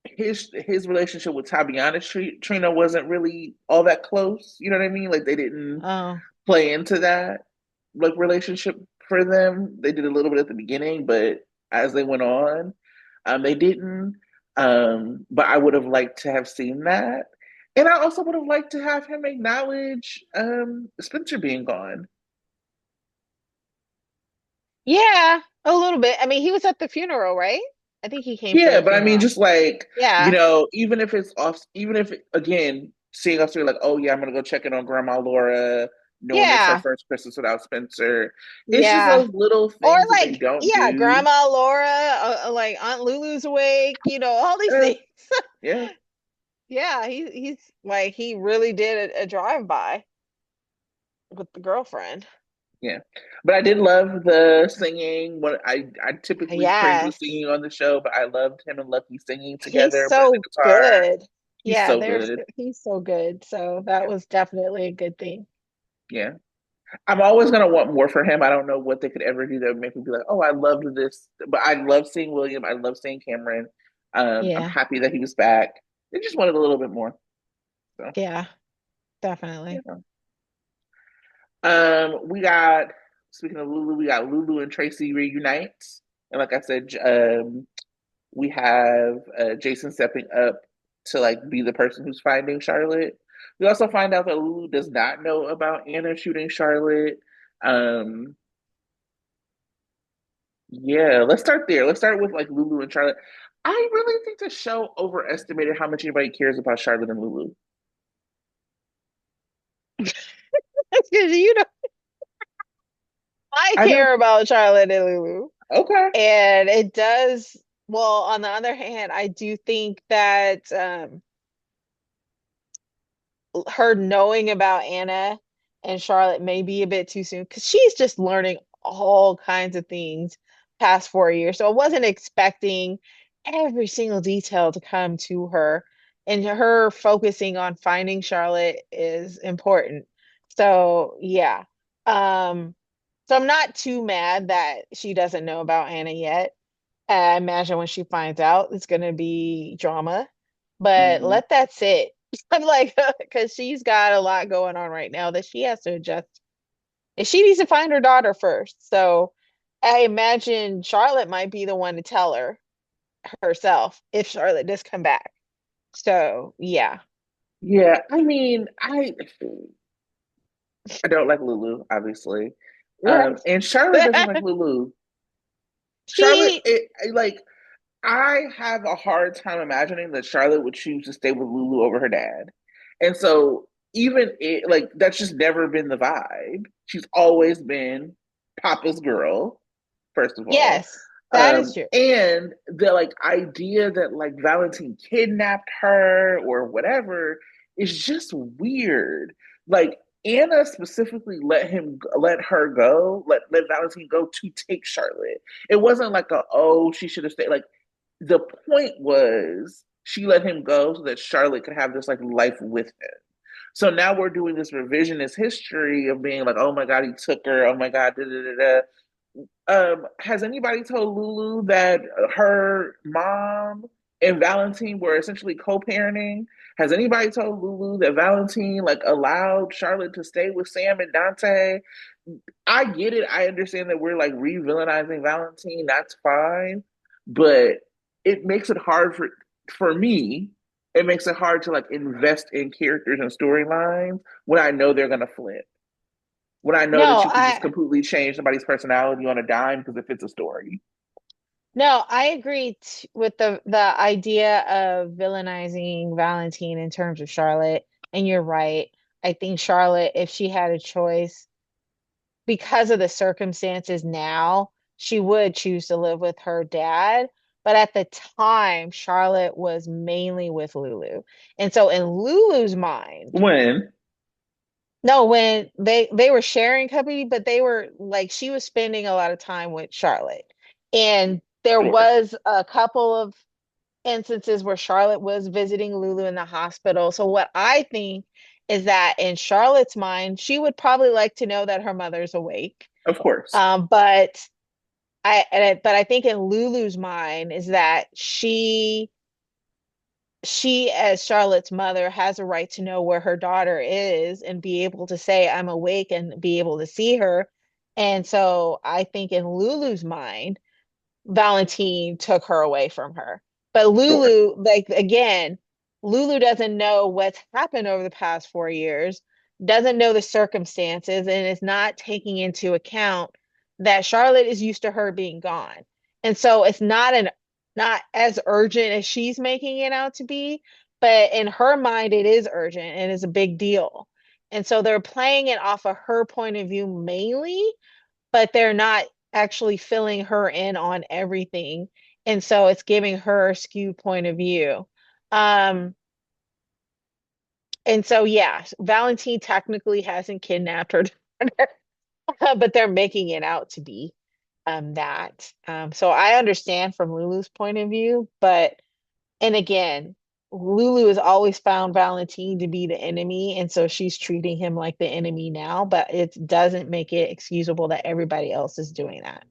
A: his relationship with Tabiana Trina wasn't really all that close. You know what I mean? Like they didn't
B: Oh.
A: play into that like relationship for them. They did a little bit at the beginning, but as they went on, they didn't. But I would have liked to have seen that. And I also would have liked to have him acknowledge Spencer being gone.
B: Yeah, a little bit. I mean, he was at the funeral, right? I think he came for
A: Yeah,
B: the
A: but I mean,
B: funeral.
A: just like,
B: Yeah.
A: even if it's off, even if, again, seeing us, through like, oh yeah, I'm gonna go check in on Grandma Laura, knowing it's her
B: Yeah.
A: first Christmas without Spencer. It's just
B: Yeah.
A: those little
B: Or
A: things that they
B: like,
A: don't
B: yeah,
A: do.
B: Grandma Laura, like Aunt Lulu's awake, all these
A: Eh,
B: things.
A: yeah,
B: Yeah, he's like he really did a drive-by with the girlfriend.
A: yeah. But I did love the singing. What I typically cringe with
B: Yes.
A: singing on the show, but I loved him and Lucky singing
B: He's
A: together, playing the
B: so
A: guitar.
B: good.
A: He's
B: Yeah,
A: so
B: there's
A: good.
B: he's so good. So that
A: Yeah,
B: was definitely a good thing.
A: yeah. I'm always gonna want more for him. I don't know what they could ever do that would make me be like, oh, I loved this. But I love seeing William. I love seeing Cameron. I'm
B: Yeah.
A: happy that he was back. They just wanted a little bit more. So
B: Yeah, definitely.
A: yeah. We got speaking of Lulu, we got Lulu and Tracy reunite, and like I said, we have Jason stepping up to like be the person who's finding Charlotte. We also find out that Lulu does not know about Anna shooting Charlotte. Um, Yeah, let's start there. Let's start with like Lulu and Charlotte. I really think the show overestimated how much anybody cares about Charlotte and Lulu.
B: Because I
A: I know.
B: care about Charlotte and Lulu.
A: Okay.
B: And it does, well, on the other hand, I do think that her knowing about Anna and Charlotte may be a bit too soon because she's just learning all kinds of things past 4 years. So I wasn't expecting every single detail to come to her, and her focusing on finding Charlotte is important. So yeah. Um, so I'm not too mad that she doesn't know about Anna yet. I imagine when she finds out, it's gonna be drama, but
A: Hmm.
B: let that sit. I'm like, because she's got a lot going on right now that she has to adjust. And she needs to find her daughter first. So I imagine Charlotte might be the one to tell her herself if Charlotte does come back. So yeah.
A: Yeah, I mean, I don't like Lulu, obviously.
B: Right.
A: And Charlotte doesn't like Lulu. Charlotte,
B: She,
A: like I have a hard time imagining that Charlotte would choose to stay with Lulu over her dad. And so like that's just never been the vibe. She's always been Papa's girl, first of all.
B: yes, that is true.
A: And the like idea that like Valentine kidnapped her or whatever is just weird. Like Anna specifically let her go, let Valentine go to take Charlotte. It wasn't like a oh she should have stayed. Like the point was she let him go so that Charlotte could have this like life with him. So now we're doing this revisionist history of being like, oh my god, he took her. Oh my god, da da da da. Has anybody told Lulu that her mom and Valentine were essentially co-parenting? Has anybody told Lulu that Valentine like allowed Charlotte to stay with Sam and Dante? I get it. I understand that we're like re-villainizing Valentine. That's fine, but it makes it hard for me. It makes it hard to like invest in characters and storylines when I know they're gonna flip. When I know that
B: No,
A: you can just completely change somebody's personality on a dime because it fits a story.
B: I agree with the idea of villainizing Valentine in terms of Charlotte, and you're right. I think Charlotte, if she had a choice, because of the circumstances now, she would choose to live with her dad. But at the time, Charlotte was mainly with Lulu. And so in Lulu's mind,
A: When?
B: no, when they were sharing company, but they were like she was spending a lot of time with Charlotte. And there
A: Sure.
B: was a couple of instances where Charlotte was visiting Lulu in the hospital. So what I think is that in Charlotte's mind, she would probably like to know that her mother's awake.
A: Of course.
B: But I think in Lulu's mind is that she as Charlotte's mother has a right to know where her daughter is and be able to say I'm awake and be able to see her. And so I think in Lulu's mind, Valentine took her away from her. But
A: Sure.
B: Lulu, like again, Lulu doesn't know what's happened over the past 4 years, doesn't know the circumstances, and is not taking into account that Charlotte is used to her being gone. And so it's not as urgent as she's making it out to be, but in her mind it is urgent and is a big deal. And so they're playing it off of her point of view mainly, but they're not actually filling her in on everything. And so it's giving her a skewed point of view. Um, and so, yeah, Valentine technically hasn't kidnapped her daughter, but they're making it out to be that. So I understand from Lulu's point of view, but, and again, Lulu has always found Valentine to be the enemy, and so she's treating him like the enemy now, but it doesn't make it excusable that everybody else is doing that.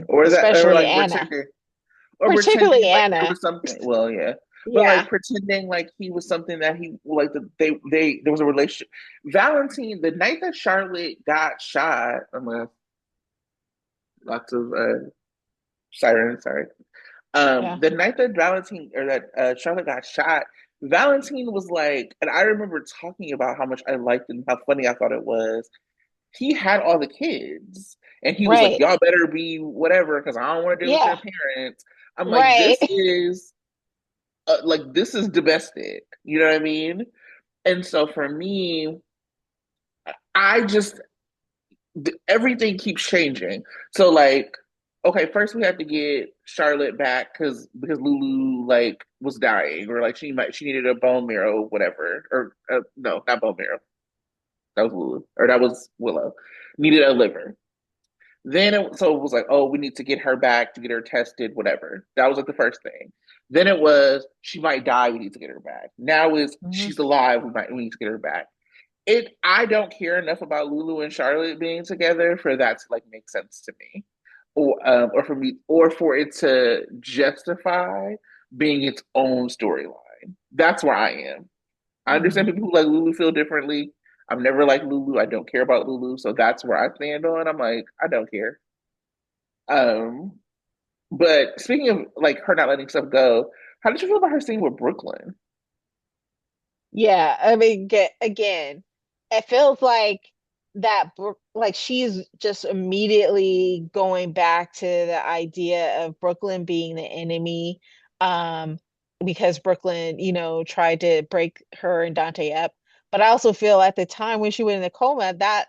A: Or that, or
B: Especially
A: like
B: Anna,
A: pretending, or
B: particularly
A: pretending like there
B: Anna.
A: was something. Well, yeah, but
B: Yeah,
A: like pretending like he was something that he like they there was a relationship. Valentine, the night that Charlotte got shot, I'm gonna lots of sirens. Sorry.
B: yeah,
A: The night that Valentine or that Charlotte got shot, Valentine was like, and I remember talking about how much I liked and how funny I thought it was. He had all the kids, and he was like,
B: right.
A: "Y'all better be whatever, because I don't want to deal with your
B: Yeah,
A: parents." I'm like,
B: right.
A: this is domestic. You know what I mean? And so for me, I just everything keeps changing. So like, okay, first we have to get Charlotte back because Lulu like was dying, or like she needed a bone marrow, whatever, or no, not bone marrow. That was Lulu, or that was Willow. Needed a liver. So it was like, oh, we need to get her back to get her tested, whatever. That was like the first thing. Then it was she might die, we need to get her back. Now is
B: Mhm.
A: she's alive, we need to get her back. I don't care enough about Lulu and Charlotte being together for that to like make sense to me, or for me, or for it to justify being its own storyline. That's where I am. I understand
B: Mhm.
A: people who like Lulu feel differently. I've never liked Lulu. I don't care about Lulu, so that's where I stand on. I'm like, I don't care. Um, but speaking of like her not letting stuff go, how did you feel about her scene with Brooklyn?
B: Yeah, I mean, again, it feels like like she's just immediately going back to the idea of Brooklyn being the enemy, um, because Brooklyn, tried to break her and Dante up. But I also feel at the time when she went in the coma, that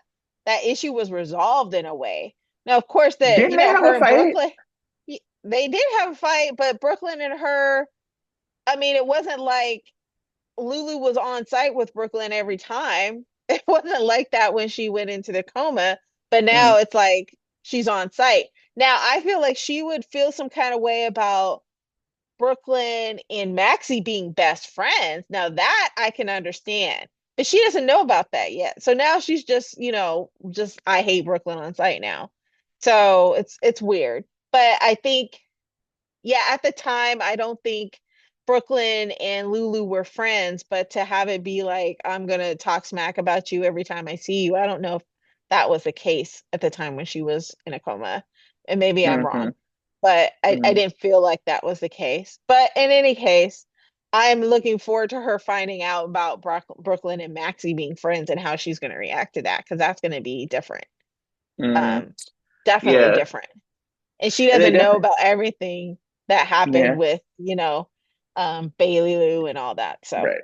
B: issue was resolved in a way. Now, of course,
A: Didn't they have a
B: her and
A: fight?
B: Brooklyn, they did have a fight, but Brooklyn and her, I mean, it wasn't like Lulu was on site with Brooklyn every time. It wasn't like that when she went into the coma, but now
A: Mm,
B: it's like she's on site. Now I feel like she would feel some kind of way about Brooklyn and Maxie being best friends. Now that I can understand. But she doesn't know about that yet. So now she's just, just I hate Brooklyn on site now. So it's weird. But I think yeah, at the time, I don't think Brooklyn and Lulu were friends, but to have it be like, I'm gonna talk smack about you every time I see you, I don't know if that was the case at the time when she was in a coma. And maybe I'm
A: mm-hmm,
B: wrong, but I
A: mm,
B: didn't feel like that was the case. But in any case, I'm looking forward to her finding out about Brooklyn and Maxie being friends and how she's gonna react to that, because that's gonna be different.
A: mm.
B: Um, Definitely
A: Yeah,
B: different, and she
A: and they
B: doesn't know
A: definitely,
B: about everything that happened
A: yeah,
B: with, Bailey Lou and all that. So,
A: right.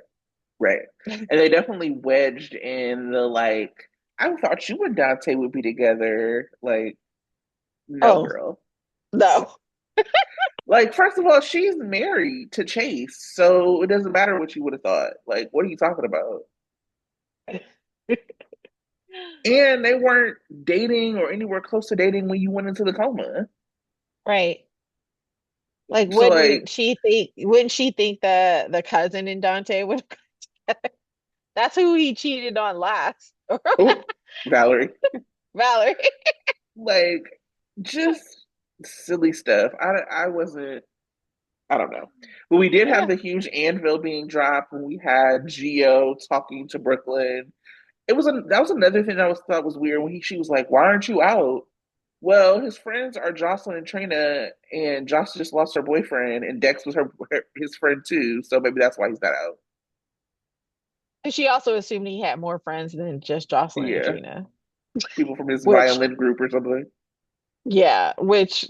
A: Right. And they definitely wedged in the like, I thought you and Dante would be together. Like, no,
B: Oh,
A: girl.
B: no.
A: Like, first of all, she's married to Chase, so it doesn't matter what you would have thought. Like, what are you talking about? And they weren't dating or anywhere close to dating when you went into the coma.
B: Right. Like,
A: So, like,
B: wouldn't she think the cousin in Dante would that's who he cheated on last.
A: oh, Valerie,
B: Valerie.
A: like, just silly stuff. I wasn't. I don't know. But we did have
B: Yeah.
A: the huge anvil being dropped when we had Geo talking to Brooklyn. That was another thing that I thought was weird when she was like, "Why aren't you out?" Well, his friends are Jocelyn and Trina, and Jocelyn just lost her boyfriend, and Dex was his friend too. So maybe that's why he's not out.
B: And she also assumed he had more friends than just Jocelyn and
A: Yeah,
B: Trina,
A: people from his
B: which,
A: violin group or something.
B: yeah, which,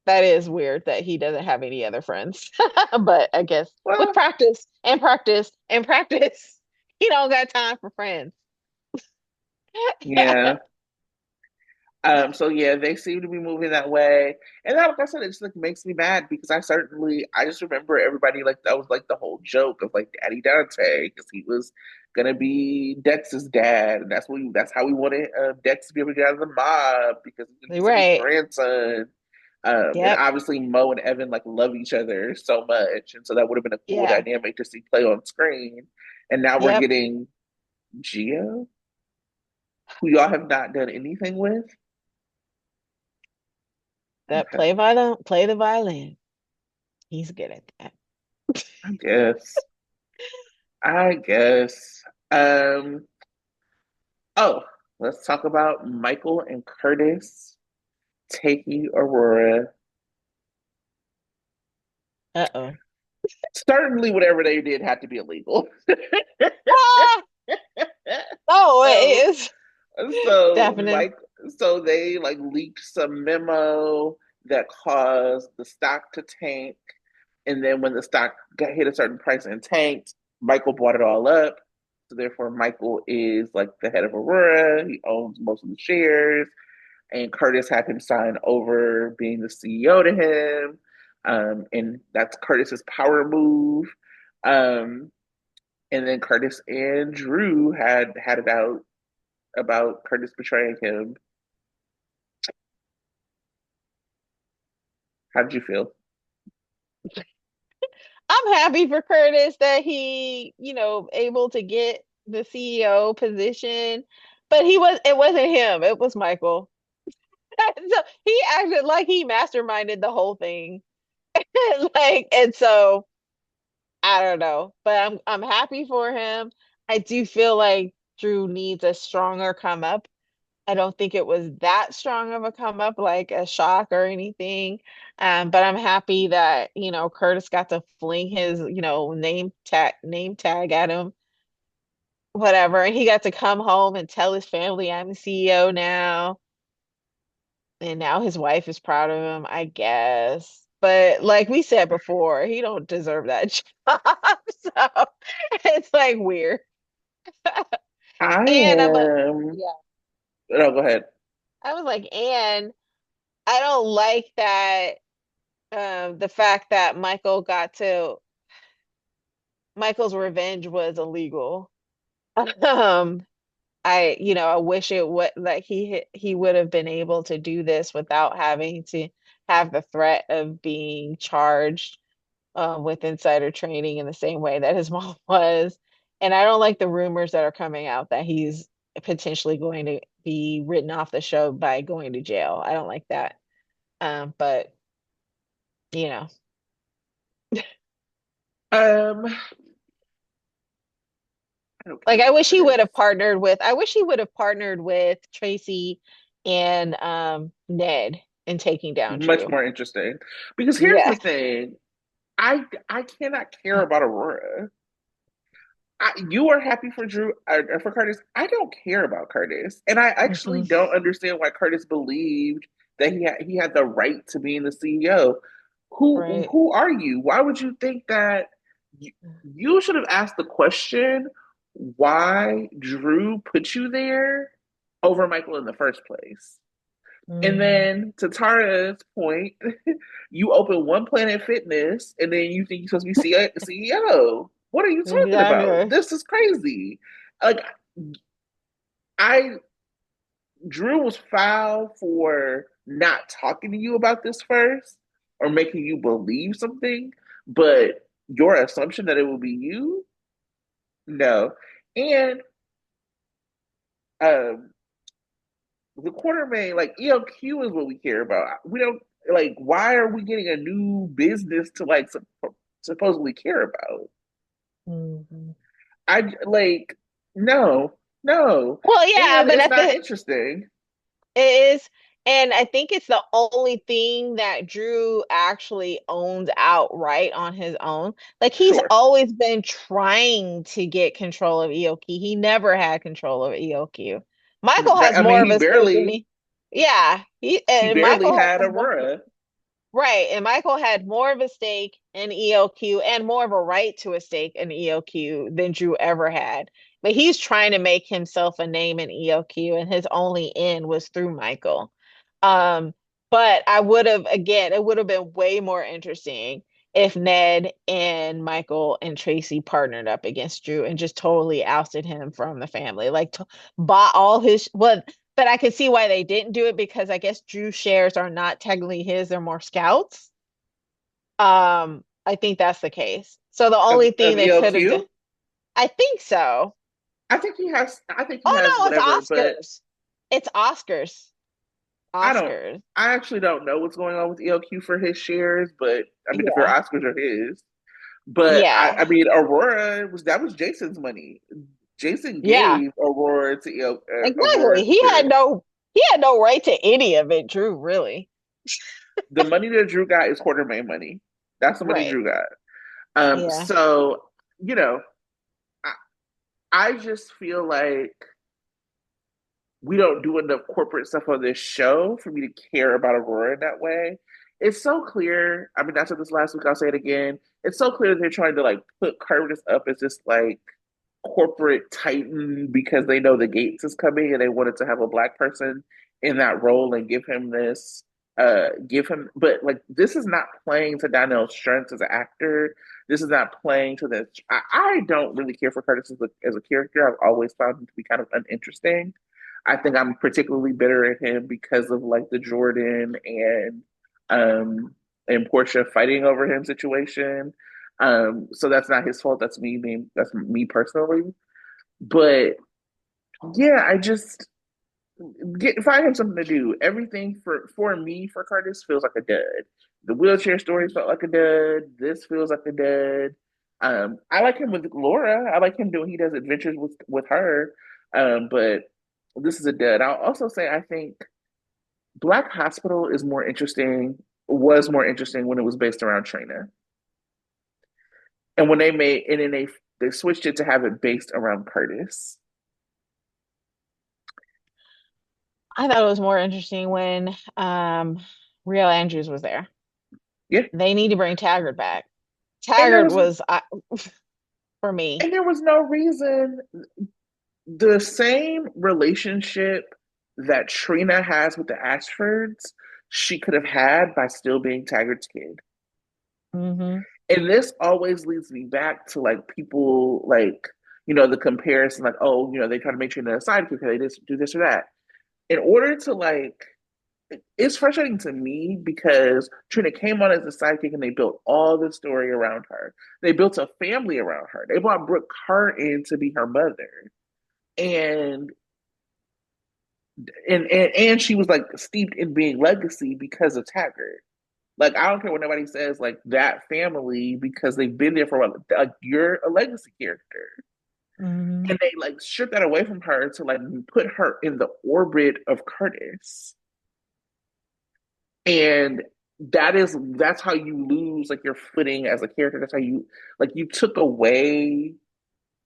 B: that is weird that he doesn't have any other friends. But I guess with
A: Well,
B: practice and practice and practice, he don't got time for friends.
A: yeah. So yeah, they seem to be moving that way, and that, like I said, it just like makes me mad because I just remember everybody like that was like the whole joke of like Daddy Dante because he was gonna be Dex's dad, and that's how we wanted Dex to be able to get out of the mob because he's gonna be somebody's
B: Right.
A: grandson. And
B: Yep.
A: obviously Mo and Evan like love each other so much, and so that would have been a cool
B: Yeah.
A: dynamic to see play on screen. And now we're
B: Yep.
A: getting Gio, who y'all have not done anything with.
B: That
A: Okay.
B: play the violin. He's good at that.
A: I guess. I guess. Um, oh, let's talk about Michael and Curtis taking Aurora.
B: Uh-oh.
A: Certainly, whatever they did had to be illegal.
B: Ah! Oh,
A: so,
B: it is
A: so
B: definite.
A: Mike, so they like leaked some memo that caused the stock to tank, and then when the stock got hit a certain price and tanked, Michael bought it all up. So therefore, Michael is like the head of Aurora. He owns most of the shares, and Curtis had him sign over being the CEO to him. And that's Curtis's power move. Um, and then Curtis and Drew had it out about Curtis betraying him. How did you feel?
B: I'm happy for Curtis that able to get the CEO position, but it wasn't him, it was Michael. So he acted like he masterminded the whole thing. And so I don't know, but I'm happy for him. I do feel like Drew needs a stronger come up. I don't think it was that strong of a come up, like a shock or anything. But I'm happy that, Curtis got to fling his, name tag at him, whatever. And he got to come home and tell his family, I'm the CEO now. And now his wife is proud of him, I guess. But like we said before, he don't deserve that job. So it's like weird.
A: I
B: And
A: am.
B: yeah,
A: No, go ahead.
B: I was like, and I don't like that the fact that Michael's revenge was illegal. Um, I wish it would like he would have been able to do this without having to have the threat of being charged with insider trading in the same way that his mom was. And I don't like the rumors that are coming out that he's potentially going to be written off the show by going to jail. I don't like that. But you know.
A: Um, I don't
B: Like
A: care about Curtis.
B: I wish he would have partnered with Tracy and Ned in taking down
A: Much
B: Drew.
A: more interesting. Because here's the
B: Yeah.
A: thing. I cannot care about Aurora. You are happy for Drew for Curtis. I don't care about Curtis, and I actually
B: Hmm.
A: don't understand why Curtis believed that he had the right to being the CEO.
B: Right.
A: Who are you? Why would you think that? you, you should have asked the question why Drew put you there over Michael in the first place. And
B: Hmm.
A: then to Tara's point, you open One Planet Fitness and then you think you're supposed to be CEO. What are you talking about?
B: Exactly.
A: This is crazy. Like I Drew was foul for not talking to you about this first or making you believe something, but your assumption that it will be you, no. And um the quartermain, like ELQ is what we care about. We don't like why are we getting a new business to like supposedly care about?
B: Hmm.
A: I like no, no.
B: Well, yeah,
A: And
B: but
A: it's
B: at
A: not
B: the
A: interesting.
B: it is, and I think it's the only thing that Drew actually owns outright on his own. Like he's
A: Sure.
B: always been trying to get control of EOQ. He never had control of EOQ. Michael
A: Right.
B: has
A: I mean
B: more of a stake in me. Yeah,
A: he
B: and
A: barely
B: Michael
A: had
B: has more.
A: Aurora.
B: Right, and Michael had more of a stake in EOQ and more of a right to a stake in EOQ than Drew ever had. But he's trying to make himself a name in EOQ, and his only in was through Michael. Um, but I would have, again, it would have been way more interesting if Ned and Michael and Tracy partnered up against Drew and just totally ousted him from the family. Like bought all his, well, but I could see why they didn't do it because I guess Drew shares are not technically his, they're more scouts. I think that's the case. So the only thing
A: Of
B: they could have done,
A: ELQ.
B: I think so.
A: I think he has
B: Oh no, it's
A: whatever, but
B: Oscars. It's Oscars.
A: I don't
B: Oscars.
A: I actually don't know what's going on with ELQ for his shares, but I mean if their
B: Yeah.
A: Oscars are his. But
B: Yeah.
A: I mean Aurora was that was Jason's money. Jason
B: Yeah.
A: gave Aurora to
B: Exactly.
A: Aurora's share.
B: He had no right to any of it, Drew, really.
A: The money that Drew got is quartermain money. That's the money
B: Right.
A: Drew got.
B: Yeah.
A: So you know, I, I just feel like we don't do enough corporate stuff on this show for me to care about Aurora in that way. It's so clear. I mean, I said this last week. I'll say it again. It's so clear that they're trying to like put Curtis up as this like corporate titan because they know the Gates is coming and they wanted to have a black person in that role and give him but like this is not playing to Donnell's strengths as an actor. This is not playing to this. I don't really care for Curtis as a character. I've always found him to be kind of uninteresting. I think I'm particularly bitter at him because of like the Jordan um and Portia fighting over him situation. So that's not his fault. That's me personally. But yeah, I just find him something to do. Everything for me for Curtis feels like a dud. The wheelchair story felt like a dud. This feels like a dud. I like him with Laura. I like him doing he does adventures with her. But this is a dud. I'll also say I think Black Hospital is more interesting. Was more interesting when it was based around Trina, and when they made and then they switched it to have it based around Curtis.
B: I thought it was more interesting when Real Andrews was there.
A: Yeah,
B: They need to bring Taggart back.
A: and
B: Taggart was for me.
A: there was no reason the same relationship that Trina has with the Ashfords, she could have had by still being Taggart's kid.
B: Hmm.
A: And this always leads me back to like people like, the comparison, like, oh, they try to make Trina a sidekick because they just do this or that. In order to like, it's frustrating to me because Trina came on as a sidekick and they built all the story around her. They built a family around her. They brought Brooke Hart in to be her mother. And and she was like steeped in being legacy because of Taggart. Like I don't care what nobody says, like that family because they've been there for a while. Like you're a legacy character,
B: Hmm.
A: and they like stripped that away from her to like put her in the orbit of Curtis, and that's how you lose like your footing as a character. That's how you like you took away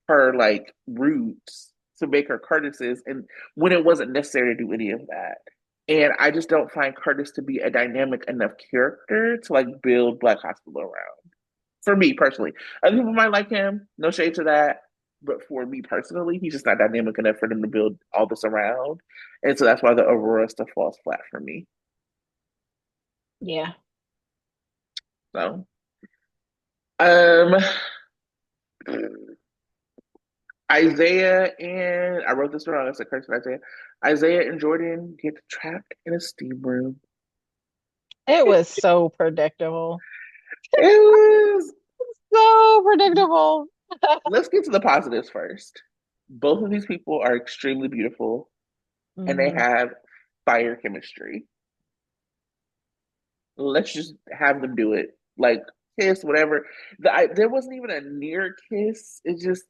A: her like roots to make her Curtis's, and when it wasn't necessary to do any of that. And I just don't find Curtis to be a dynamic enough character to like build Black Hospital around. For me personally, other people might like him. No shade to that. But for me personally, he's just not dynamic enough for them to build all this around. And so that's why the Aurora stuff falls flat for me.
B: Yeah.
A: So, um, Isaiah and I wrote this wrong. It's a curse for Isaiah. Isaiah and Jordan get trapped in a steam room.
B: It was so predictable.
A: It was.
B: So predictable.
A: Let's get to the positives first. Both of these people are extremely beautiful, and they
B: Hmm.
A: have fire chemistry. Let's just have them do it. Like kiss, whatever. There wasn't even a near kiss. It's just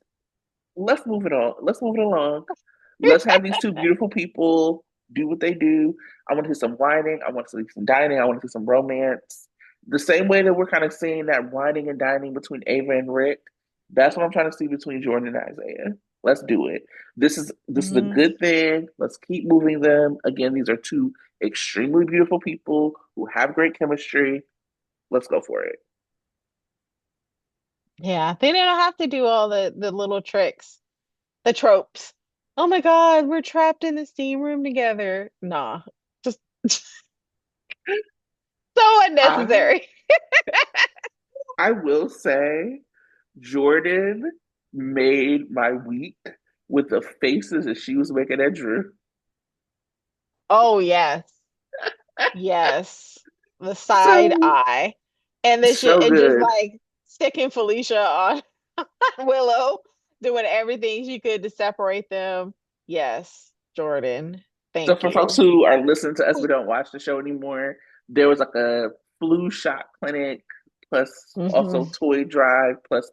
A: let's move it on. Let's move it along. Let's have these two beautiful people do what they do. I want to see some whining. I want to see some dining. I want to see some romance. The same way that we're kind of seeing that whining and dining between Ava and Rick. That's what I'm trying to see between Jordan and Isaiah. Let's do it. This is a
B: Hmm.
A: good thing. Let's keep moving them. Again, these are two extremely beautiful people who have great chemistry. Let's go for it.
B: Yeah, they didn't have to do all the little tricks, the tropes. Oh my God, we're trapped in the steam room together. Nah, just so
A: I
B: unnecessary.
A: I will say Jordan made my week with the faces that she was making at Drew.
B: Oh yes, yes. The side
A: So
B: eye, and then she
A: so
B: and just
A: good.
B: like sticking Felicia on Willow, doing everything she could to separate them. Yes, Jordan.
A: So
B: Thank
A: for folks
B: you.
A: who are listening to us, we don't watch the show anymore. There was like a flu shot clinic plus
B: Hmm.
A: also toy drive plus.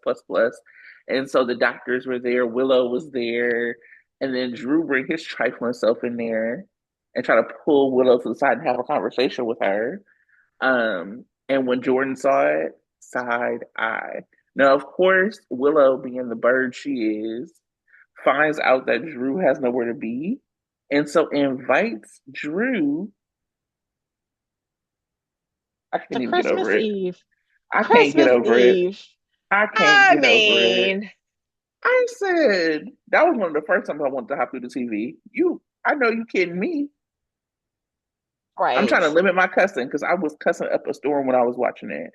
A: And so the doctors were there. Willow was there, and then Drew bring his trifling self in there and try to pull Willow to the side and have a conversation with her. And when Jordan saw it, side eye. Now, of course, Willow, being the bird she is, finds out that Drew has nowhere to be, and so invites Drew. I
B: To
A: can't even get over
B: Christmas
A: it.
B: Eve.
A: I can't get
B: Christmas
A: over it.
B: Eve.
A: I can't
B: I
A: get over it.
B: mean,
A: I said that was one of the first times I wanted to hop through the TV. I know you kidding me. I'm
B: right.
A: trying to limit my cussing because I was cussing up a storm when I was watching it.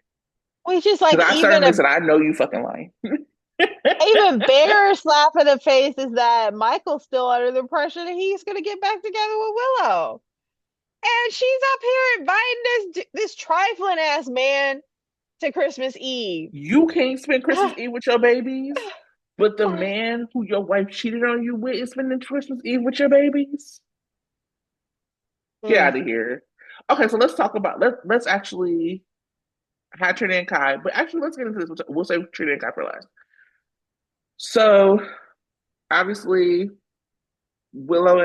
B: Which is like
A: Because I certainly said, I know you fucking lying.
B: even bigger slap in the face is that Michael's still under the impression that he's gonna get back together with Willow. And she's up here inviting this trifling ass man to Christmas Eve.
A: You can't spend Christmas Eve with your babies, but the man who your wife cheated on you with is spending Christmas Eve with your babies. Get
B: Mm,
A: out of here. Okay, so let's talk about let's actually have Trina and Kai, but actually let's get into this. We'll save Trina and Kai for last. So obviously Willow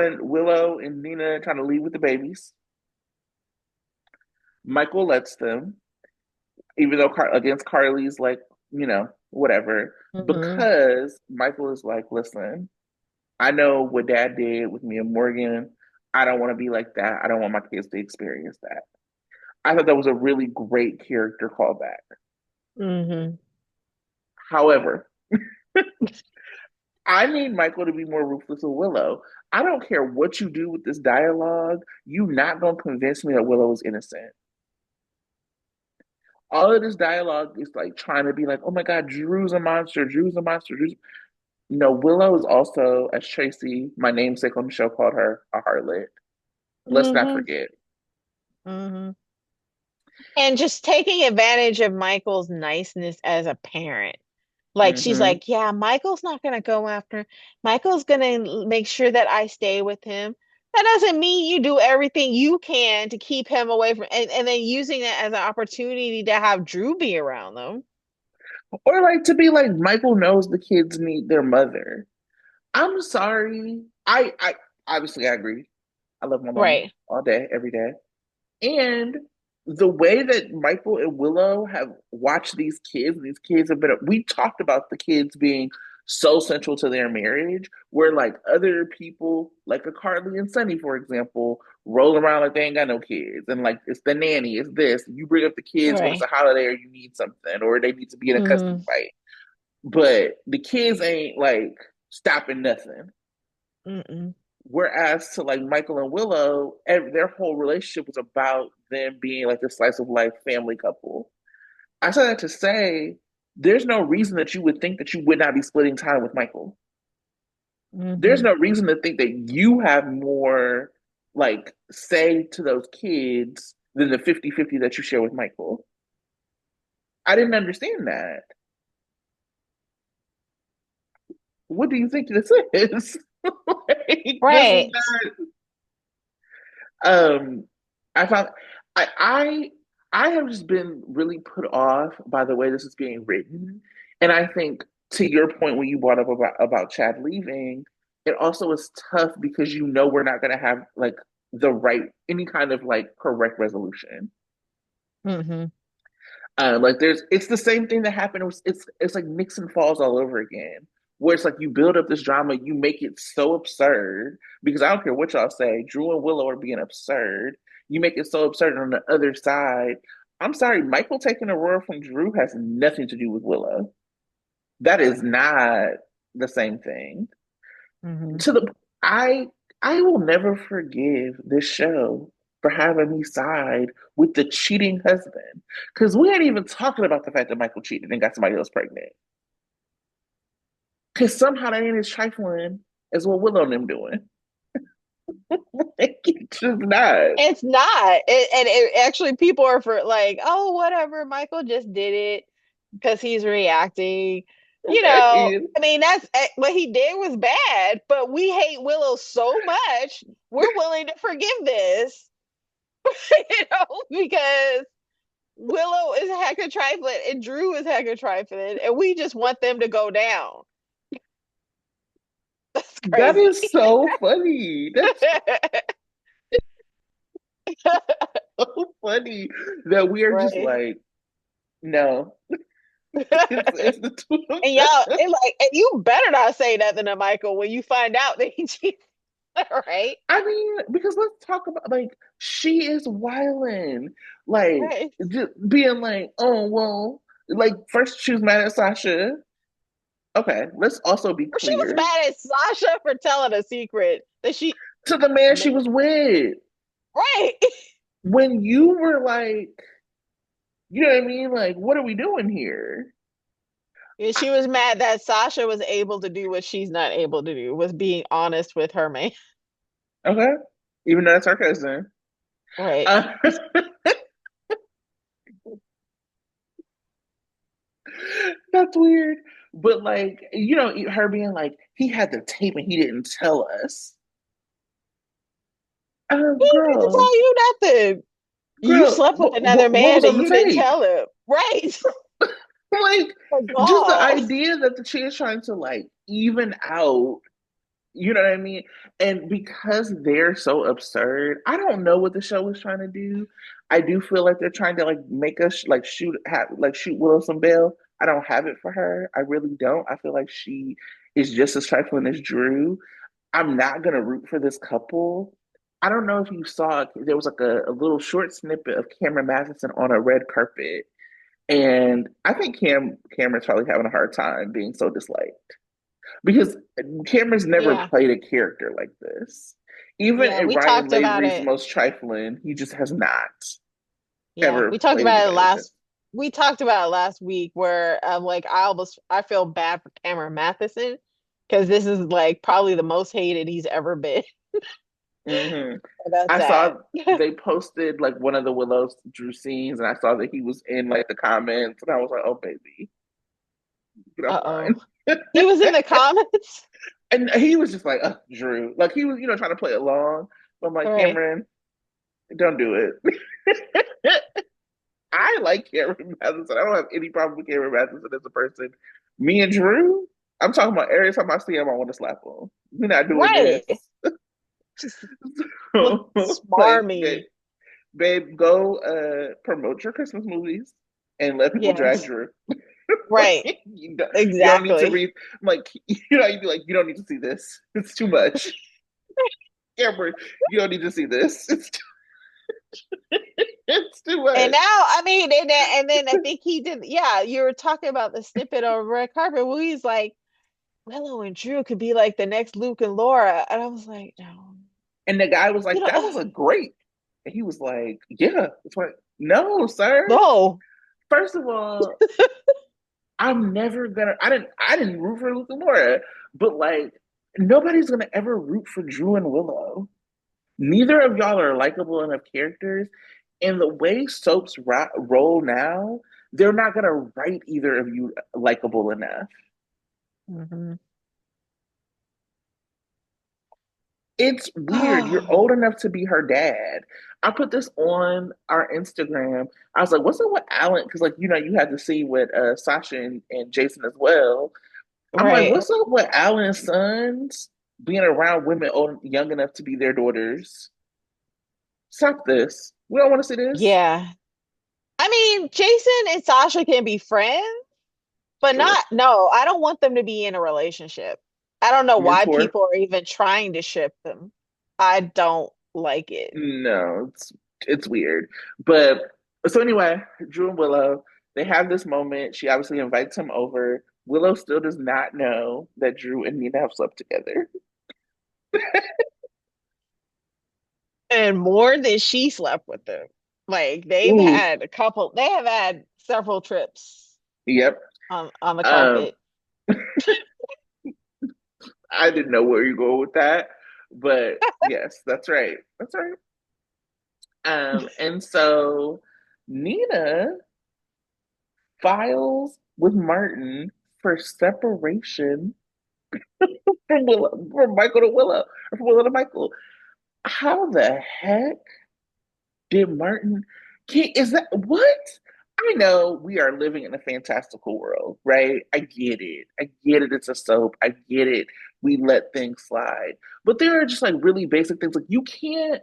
A: and Nina trying to leave with the babies. Michael lets them, even though against Carly's like whatever,
B: mhm.
A: because Michael is like, listen, I know what dad did with me and Morgan. I don't want to be like that. I don't want my kids to experience that. I thought that was a really great character callback.
B: Mhm.
A: However, I need Michael to be more ruthless with Willow. I don't care what you do with this dialogue. You not gonna convince me that Willow is innocent. All of this dialogue is like trying to be like, oh my God, Drew's a monster. Drew's a monster. No, Willow is also, as Tracy, my namesake on the show, called her a harlot. Let's not
B: Mhm.
A: forget.
B: Mhm. And just taking advantage of Michael's niceness as a parent. Like she's
A: Hmm.
B: like, yeah, Michael's not gonna go after. Michael's gonna make sure that I stay with him. That doesn't mean you do everything you can to keep him away from, and then using it as an opportunity to have Drew be around them.
A: Or like to be like, Michael knows the kids need their mother. I'm sorry. I obviously I agree. I love my mama
B: Right.
A: all day, every day. And the way that Michael and Willow have watched these kids have been, we talked about the kids being so central to their marriage, where like other people, like a Carly and Sunny, for example, roll around like they ain't got no kids, and like it's the nanny, it's this. You bring up the kids when it's
B: Right.
A: a holiday or you need something, or they need to be in a custody
B: Mm-hmm.
A: fight. But the kids ain't like stopping nothing.
B: Mm-mm.
A: Whereas to like Michael and Willow, their whole relationship was about them being like a slice of life family couple. I said that to say there's no reason that you would think that you would not be splitting time with Michael. There's
B: Mm-hmm.
A: no reason to think that you have more like say to those kids than the 50-50 that you share with Michael. I didn't understand that. What do you think this is? Like, this is
B: Right.
A: um I found I I have just been really put off by the way this is being written. And I think to your point when you brought up about Chad leaving, it also is tough because you know we're not gonna have like the right any kind of like correct resolution.
B: Mm-hmm.
A: Like there's it's the same thing that happened. It's like Nixon Falls all over again, where it's like you build up this drama, you make it so absurd because I don't care what y'all say, Drew and Willow are being absurd. You make it so absurd on the other side. I'm sorry, Michael taking Aurora from Drew has nothing to do with Willow. That is not the same thing.
B: Mm-hmm.
A: To the I I will never forgive this show for having me side with the cheating husband. Because we ain't even talking about the fact that Michael cheated and got somebody else pregnant. Because somehow that ain't as trifling as what Willow and them doing. It's just not.
B: It's not. And it actually people are for like, oh, whatever, Michael just did it because he's reacting.
A: Right?
B: I mean, that's what he did was bad, but we hate Willow so much, we're willing to forgive this, because Willow is hecka trifling and Drew is hecka trifling, and we just want them to go down. That's
A: That
B: crazy.
A: is so funny. That's so funny that we are just
B: Right.
A: like, no, it's the two of
B: And y'all,
A: them.
B: and like, and you better not say nothing to Michael when you find out that he cheated, right?
A: I mean, because let's talk about like she is wilding, like
B: Right.
A: just being like, oh well, like first she was mad at Sasha. Okay, let's also be
B: She was
A: clear
B: mad at Sasha for telling a secret that she,
A: to the man she was with
B: right?
A: when you were like, you know what I mean? Like, what are we doing here?
B: And
A: I,
B: she was mad that Sasha was able to do what she's not able to do, was being honest with her man.
A: okay, even though that's our cousin.
B: Right.
A: Uh, that's weird, but like, you know, her being like, he had the tape and he didn't tell us.
B: He didn't need to
A: Girl,
B: tell you nothing. You
A: girl,
B: slept with another
A: what
B: man
A: was
B: and
A: on the
B: you didn't
A: tape?
B: tell him. Right.
A: Like,
B: Oh
A: just the
B: God.
A: idea that the chick is trying to like even out, you know what I mean? And because they're so absurd, I don't know what the show is trying to do. I do feel like they're trying to like make us like shoot Willow some bail. I don't have it for her. I really don't. I feel like she is just as trifling as Drew. I'm not gonna root for this couple. I don't know if you saw there was like a little short snippet of Cameron Matheson on a red carpet, and I think Cameron's probably having a hard time being so disliked because Cameron's never
B: Yeah.
A: played a character like this. Even
B: Yeah.
A: in
B: We
A: Ryan
B: talked about
A: Lavery's
B: it.
A: most trifling, he just has not
B: Yeah.
A: ever
B: We talked
A: played
B: about it
A: anybody like this.
B: last we talked about it last week where like I feel bad for Cameron Matheson because this is like probably the most hated he's ever been.
A: Hmm.
B: And that's
A: I
B: sad.
A: saw they posted like one of the Willow Drew scenes, and I saw that he was in like the comments, and I was like, "Oh, baby, get off
B: Uh-oh.
A: mine."
B: He was in the comments.
A: And he was just like, Drew, like he was, you know, trying to play along. But I'm like,
B: Right.
A: Cameron, don't do it. I like Cameron Matheson. I don't have any problem with Cameron Matheson as a person. Me and Drew, I'm talking about every time I see him, I want to slap him. We're not doing this.
B: Right. Just look
A: Like, babe,
B: smarmy.
A: babe, go promote your Christmas movies and let people drag
B: Yes.
A: Drew.
B: Right.
A: You don't need to
B: Exactly.
A: read. I'm like, you'd be like, you don't need to see this. It's too much. Amber, you don't need to see this. It's too
B: And
A: much.
B: now, I mean, and then I think he did. Yeah, you were talking about the snippet on red carpet where he's like, Willow and Drew could be like the next Luke and Laura, and I was like, no,
A: And the guy was
B: you
A: like, that
B: know,
A: was a great. And he was like, yeah. It's like, no, sir.
B: no,
A: First of all, I'm never gonna. I didn't root for Luke and Laura, but like, nobody's gonna ever root for Drew and Willow. Neither of y'all are likable enough characters, and the way soaps roll now, they're not gonna write either of you likable enough.
B: hmm
A: It's weird. You're
B: oh,
A: old enough to be her dad. I put this on our Instagram. I was like, what's up with Alan? Because, like, you had to see with Sasha and Jason as well. I'm like,
B: right,
A: what's up with Alan's sons being around women young enough to be their daughters? Stop this. We don't want to see this.
B: yeah. I mean, Jason and Sasha can be friends, but
A: Sure.
B: not. No, I don't want them to be in a relationship. I don't know why
A: Mentor?
B: people are even trying to ship them. I don't like it.
A: No, it's weird. But so anyway, Drew and Willow, they have this moment. She obviously invites him over. Willow still does not know that Drew and Nina have slept together.
B: And more than she slept with them. Like
A: Ooh,
B: they have had several trips
A: yep.
B: on the
A: Um,
B: carpet.
A: I didn't know where you go with that, but yes, that's right. That's right. And so Nina files with Martin for separation from Michael to Willow, or from Willow to Michael. How the heck did Martin? Is that what? I know we are living in a fantastical world, right? I get it. I get it. It's a soap. I get it. We let things slide. But there are just like really basic things. Like you can't.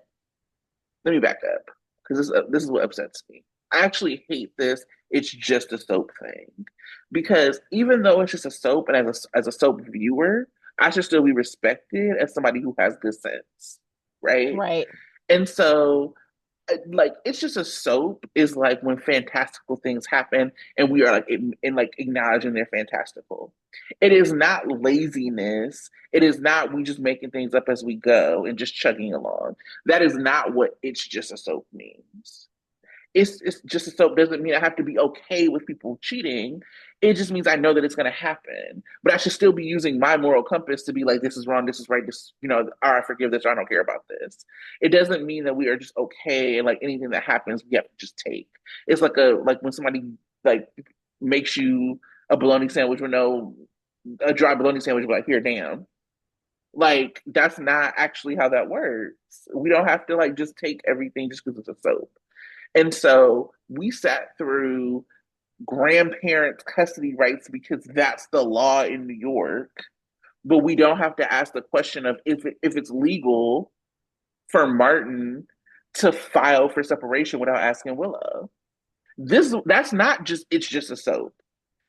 A: Let me back up because this is what upsets me. I actually hate this. It's just a soap thing because even though it's just a soap, and as a soap viewer, I should still be respected as somebody who has good sense, right?
B: Right.
A: And so like it's just a soap is like when fantastical things happen and we are like in like acknowledging they're fantastical. It is not laziness. It is not we just making things up as we go and just chugging along. That is not what it's just a soap means. It's just a soap doesn't mean I have to be okay with people cheating. It just means I know that it's going to happen. But I should still be using my moral compass to be like, this is wrong, this is right, this, or I forgive this, or I don't care about this. It doesn't mean that we are just okay and like anything that happens, we have to just take. It's like when somebody like makes you a bologna sandwich with no a dry bologna sandwich, but like here, damn. Like that's not actually how that works. We don't have to like just take everything just because it's a soap. And so we sat through grandparents' custody rights because that's the law in New York. But we don't have to ask the question of if it's legal for Martin to file for separation without asking Willow. That's not just it's just a soap.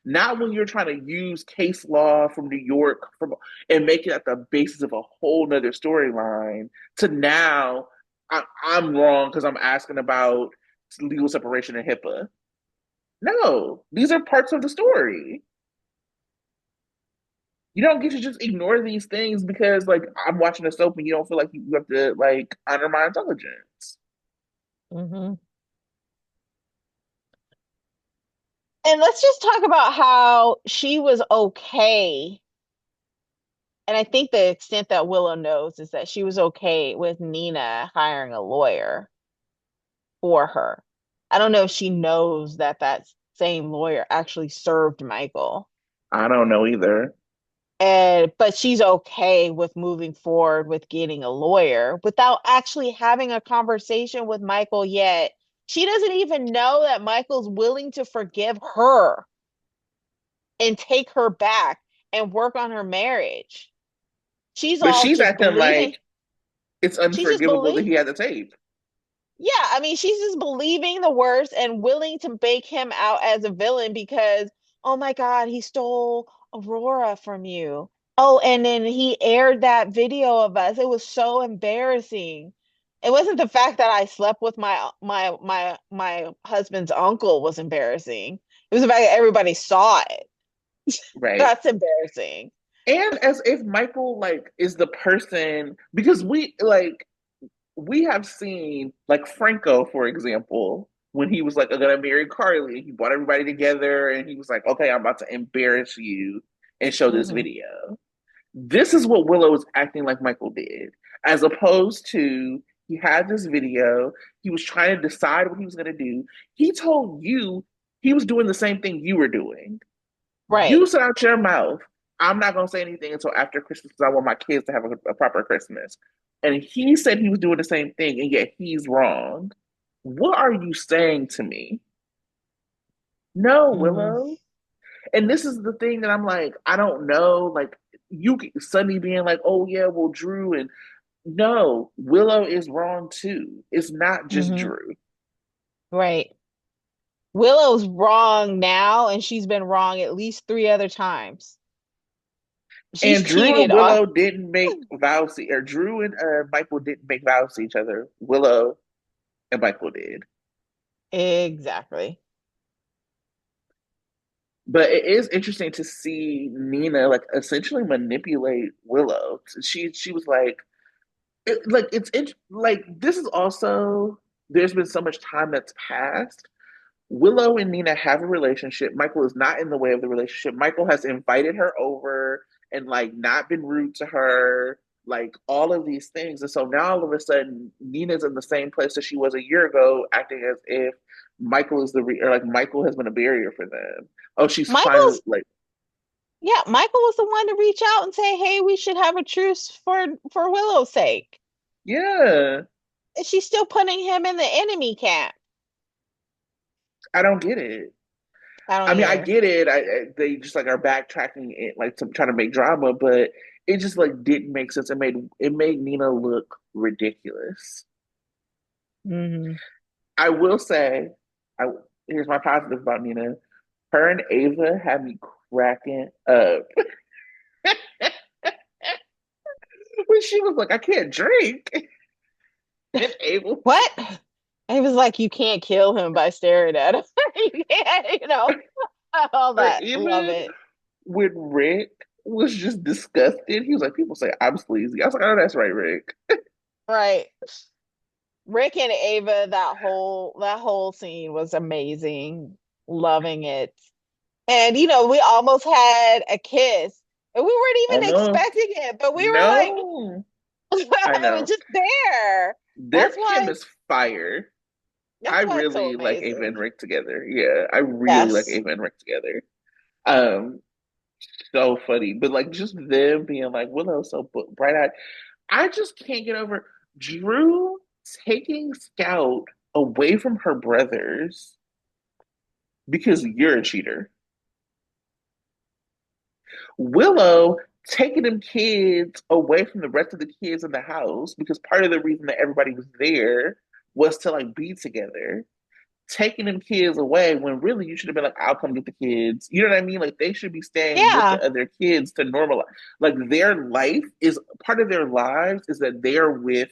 A: Not when you're trying to use case law from New York and make it at the basis of a whole nother storyline to now I'm wrong because I'm asking about legal separation and HIPAA. No, these are parts of the story. You don't get to just ignore these things because like I'm watching a soap and you don't feel like you have to like honor my intelligence.
B: hmm And let's just talk about how she was okay. And I think the extent that Willow knows is that she was okay with Nina hiring a lawyer for her. I don't know if she knows that that same lawyer actually served Michael.
A: I don't know either.
B: And but she's okay with moving forward with getting a lawyer without actually having a conversation with Michael yet. She doesn't even know that Michael's willing to forgive her and take her back and work on her marriage. She's
A: But
B: all
A: she's
B: just
A: acting
B: believing.
A: like it's
B: She's just
A: unforgivable that
B: believe.
A: he had the tape.
B: Yeah, I mean, she's just believing the worst and willing to make him out as a villain because oh my God, he stole Aurora from you. Oh, and then he aired that video of us. It was so embarrassing. It wasn't the fact that I slept with my husband's uncle was embarrassing. It was the fact that everybody saw it.
A: Right.
B: That's embarrassing.
A: And as if Michael like is the person because we have seen like Franco, for example, when he was like gonna marry Carly, he brought everybody together and he was like, okay, I'm about to embarrass you and show this
B: Hmm.
A: video. This is what Willow is acting like Michael did, as opposed to he had this video, he was trying to decide what he was gonna do. He told you he was doing the same thing you were doing.
B: Right.
A: You said out your mouth, I'm not gonna say anything until after Christmas because I want my kids to have a proper Christmas. And he said he was doing the same thing, and yet he's wrong. What are you saying to me? No,
B: Hmm.
A: Willow. And this is the thing that I'm like, I don't know. Like you suddenly being like, oh yeah, well Drew and no, Willow is wrong too. It's not just
B: Hmm.
A: Drew.
B: Right. Willow's wrong now, and she's been wrong at least three other times. She's
A: And Drew and
B: cheated on.
A: Willow didn't make vows to, or Drew and Michael didn't make vows to each other. Willow and Michael did.
B: Exactly.
A: But it is interesting to see Nina like essentially manipulate Willow. She was like like this is also there's been so much time that's passed. Willow and Nina have a relationship. Michael is not in the way of the relationship. Michael has invited her over and like not been rude to her, like all of these things. And so now all of a sudden Nina's in the same place that she was a year ago, acting as if Michael is or like Michael has been a barrier for them. Oh, she's finally
B: Michael's,
A: like,
B: yeah, Michael was the one to reach out and say, "Hey, we should have a truce for Willow's sake."
A: yeah,
B: And she's still putting him in the enemy camp.
A: I don't get it.
B: I don't
A: I mean, I
B: either.
A: get it. They just like are backtracking it, like to try to make drama, but it just like didn't make sense. It made Nina look ridiculous.
B: Hmm.
A: I will say, I here's my positive about Nina. Her and Ava had me cracking up when she was like, "I can't drink," and Ava,
B: What? It was like you can't kill him by staring at him. You can't, all
A: or
B: that. Love
A: even
B: it.
A: when Rick was just disgusted, he was like, "People say I'm sleazy." I was like, "Oh, that's right, Rick."
B: Right. Rick and Ava, that whole scene was amazing. Loving it. And we almost had a kiss. And we weren't even
A: Almost.
B: expecting it, but we were like,
A: No, I
B: it was
A: know.
B: just there.
A: Their
B: That's
A: chem
B: why
A: is fire. I
B: that's why it's so
A: really like Ava and
B: amazing.
A: Rick together. Yeah, I really like
B: Yes.
A: Ava and Rick together. Um, so funny. But like just them being like Willow so bright eyed. I just can't get over Drew taking Scout away from her brothers because you're a cheater. Willow taking them kids away from the rest of the kids in the house because part of the reason that everybody was there was to like be together. Taking them kids away when really you should have been like, I'll come get the kids. You know what I mean? Like they should be staying with
B: Yeah.
A: the other kids to normalize. Like their life is part of their lives is that they're with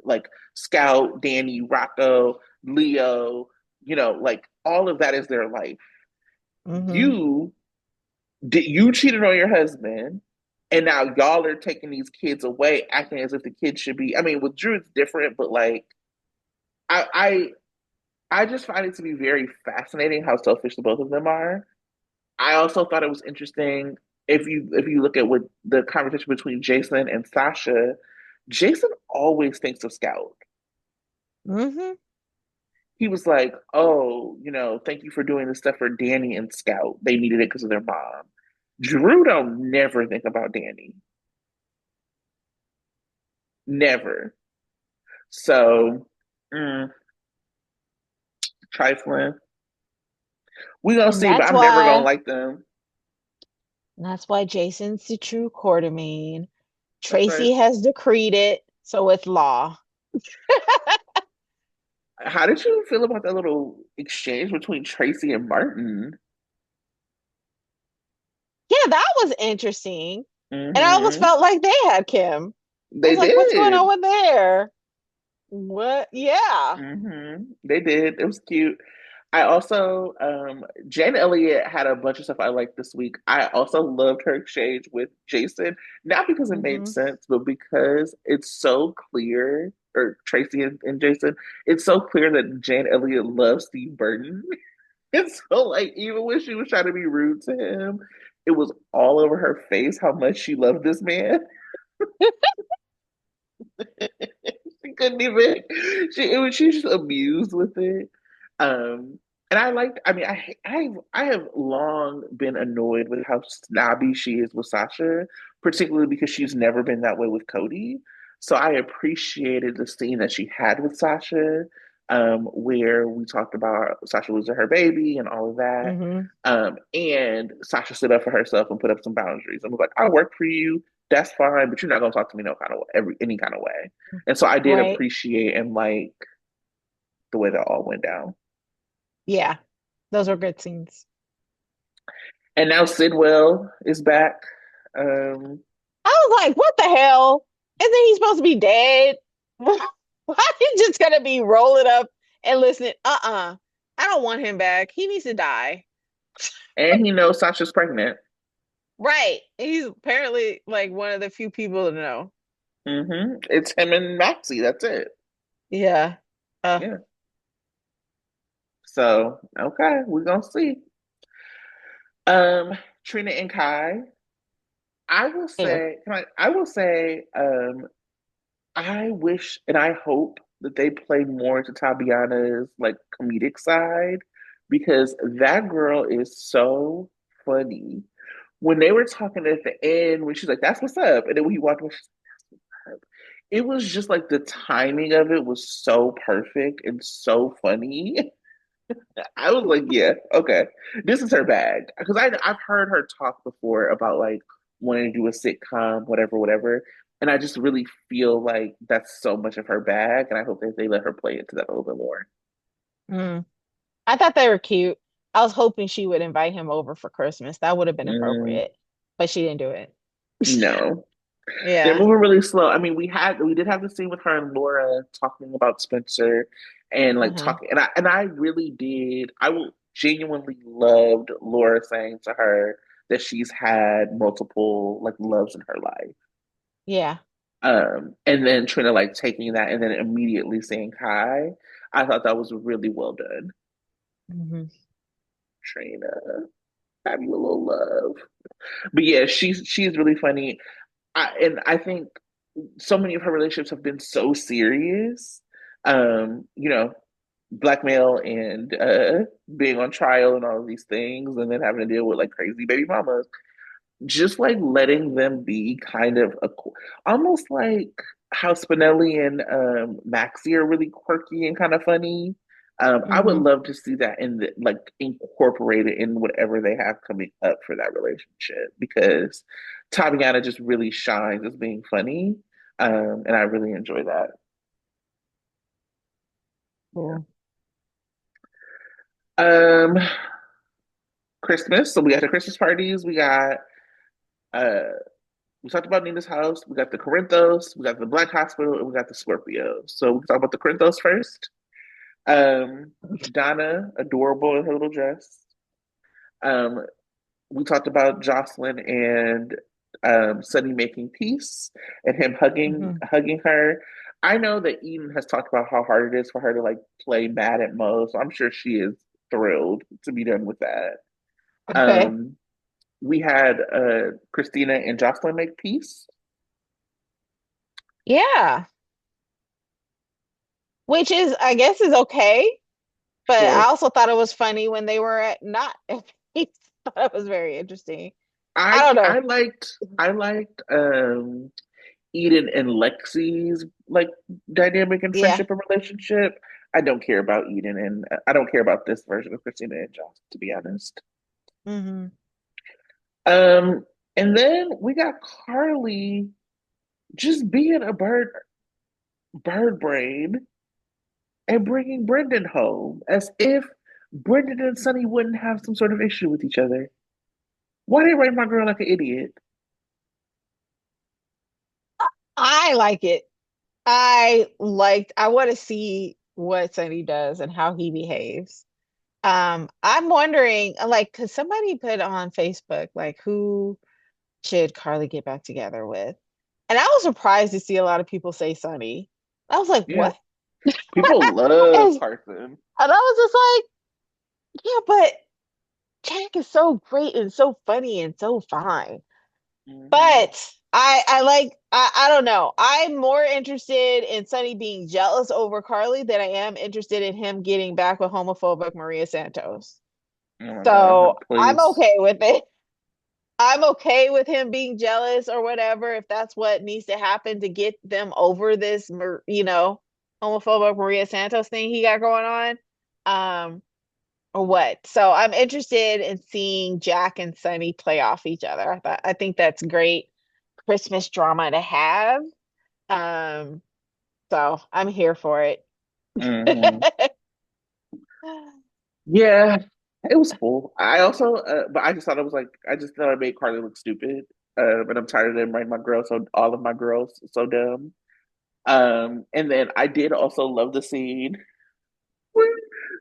A: like Scout, Danny, Rocco, Leo, like all of that is their life.
B: Hmm.
A: You you cheated on your husband and now y'all are taking these kids away, acting as if the kids should be. I mean, with Drew, it's different, but like I I just find it to be very fascinating how selfish the both of them are. I also thought it was interesting if you look at what the conversation between Jason and Sasha, Jason always thinks of Scout.
B: Hmm.
A: He was like, "Oh, thank you for doing this stuff for Danny and Scout. They needed it because of their mom." Drew don't never think about Danny, never. So, mm, trifling. We gonna
B: And
A: see, but
B: that's
A: I'm never gonna
B: why
A: like them.
B: that's why Jason's the true quartermain.
A: That's right.
B: Tracy has decreed it, so it's law.
A: How did you feel about that little exchange between Tracy and Martin?
B: Yeah, that was interesting. And I almost
A: Hmm.
B: felt like they had Kim. I
A: They
B: was like, what's going on
A: did.
B: with there? What? Yeah.
A: They did. It was cute. I also, Jane Elliott had a bunch of stuff I liked this week. I also loved her exchange with Jason, not because it made
B: Hmm.
A: sense, but because it's so clear, or Tracy and Jason, it's so clear that Jane Elliott loves Steve Burton. And so, like, even when she was trying to be rude to him, it was all over her face how much she loved this man. She couldn't even. She was just amused with it. And I liked. I mean, I have long been annoyed with how snobby she is with Sasha, particularly because she's never been that way with Cody. So I appreciated the scene that she had with Sasha, where we talked about Sasha losing her baby and all of that.
B: Hmm.
A: And Sasha stood up for herself and put up some boundaries and was like, "I'll work for you. That's fine, but you're not gonna talk to me no kind of any kind of way." And so I did
B: Right.
A: appreciate and like the way that all went down.
B: Yeah. Those were good scenes.
A: And now Sidwell is back. Um,
B: I was like, what the hell? Isn't he supposed to be dead? Why he just gonna be rolling up and listening? I don't want him back. He needs to die.
A: and he knows Sasha's pregnant.
B: Right. He's apparently like one of the few people to know.
A: It's him and Maxie. That's it.
B: Yeah. Uh,
A: Yeah. So okay, we're gonna see. Um, Trina and Kai. I will
B: mm,
A: say, I will say, I wish and I hope that they play more to Tabiana's like comedic side because that girl is so funny. When they were talking at the end, when she's like, "That's what's up," and then when he walked away, she's like, "That's what's up." It was just like the timing of it was so perfect and so funny. I was like, "Yeah, okay, this is her bag." Because I've heard her talk before about like wanting to do a sitcom, whatever, whatever. And I just really feel like that's so much of her bag, and I hope that they let her play into that a little bit more.
B: mm. I thought they were cute. I was hoping she would invite him over for Christmas. That would have been
A: Mm,
B: appropriate, but she didn't do it.
A: no, they're
B: Yeah.
A: moving really slow. I mean, we did have the scene with her and Laura talking about Spencer and like
B: Uh-huh.
A: talking, and I really did. I will genuinely loved Laura saying to her that she's had multiple like loves in her life.
B: Yeah.
A: And then Trina like taking that and then immediately saying hi. I thought that was really well done.
B: Hmm.
A: Trina, have you a little love. But yeah, she's really funny. And I think so many of her relationships have been so serious. You know, blackmail and being on trial and all of these things, and then having to deal with like crazy baby mamas. Just like letting them be kind of almost like how Spinelli and Maxie are really quirky and kind of funny. I would
B: Hmm.
A: love to see that in the like incorporated in whatever they have coming up for that relationship because Tatiana just really shines as being funny, and I really enjoy that.
B: Cool.
A: Um, Christmas. So we got the Christmas parties. Uh we talked about Nina's house. We got the Corinthos, we got the Black Hospital, and we got the Scorpio. So we can talk about the Corinthos first. Um, Donna, adorable in her little dress. Um, we talked about Jocelyn and Sunny making peace and him
B: Hmm.
A: hugging her. I know that Eden has talked about how hard it is for her to like play mad at Mo, so I'm sure she is thrilled to be done with that.
B: Okay.
A: Um, we had Christina and Jocelyn make peace.
B: Yeah. Which is, I guess, is okay. But I
A: Sure.
B: also thought it was funny when they were at not at peace. Thought it was very interesting. I
A: I
B: don't know.
A: I liked Eden and Lexi's like dynamic and
B: Yeah.
A: friendship and relationship. I don't care about Eden and I don't care about this version of Christina and Josh, to be honest.
B: Hmm.
A: Um, and then we got Carly just being a bird brain and bringing Brendan home as if Brendan and Sunny wouldn't have some sort of issue with each other. Why they write my girl like an idiot?
B: I like it. I want to see what Sonny does and how he behaves. I'm wondering, like, because somebody put on Facebook, like, who should Carly get back together with? And I was surprised to see a lot of people say Sonny. I was like,
A: Yeah,
B: what?
A: people love
B: And,
A: Carson.
B: I was just like, yeah, but Jack is so great and so funny and so fine.
A: Hmm.
B: But I don't know. I'm more interested in Sonny being jealous over Carly than I am interested in him getting back with homophobic Maria Santos.
A: Oh my
B: So
A: God,
B: I'm
A: please.
B: okay with it. I'm okay with him being jealous or whatever, if that's what needs to happen to get them over this, homophobic Maria Santos thing he got going on. Um, or what. So I'm interested in seeing Jack and Sunny play off each other. I think that's great Christmas drama to have. Um, so I'm here for it.
A: Hmm. Yeah, it was cool. I also, but I just thought it was like, I just thought it made Carly look stupid. And I'm tired of them writing my girls, so all of my girls so dumb. And then I did also love the scene where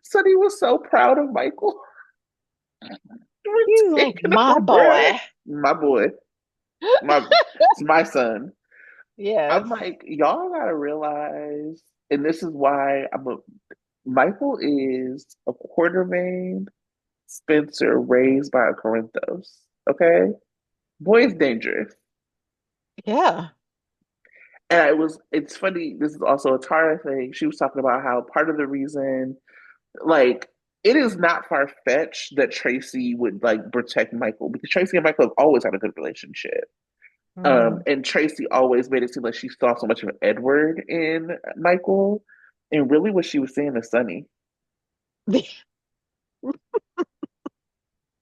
A: Sonny was so proud of Michael for
B: He's like,
A: taking
B: my
A: her bread.
B: boy.
A: My boy, my it's my son. I'm
B: Yes.
A: like, y'all gotta realize, and this is why Michael is a quarter vein Spencer raised by a Corinthos. Okay, boy is dangerous.
B: Yeah.
A: And it's funny. This is also a Tara thing. She was talking about how part of the reason, like, it is not far fetched that Tracy would like protect Michael because Tracy and Michael have always had a good relationship.
B: Mm.
A: And Tracy always made it seem like she saw so much of Edward in Michael, and really what she was seeing is Sunny.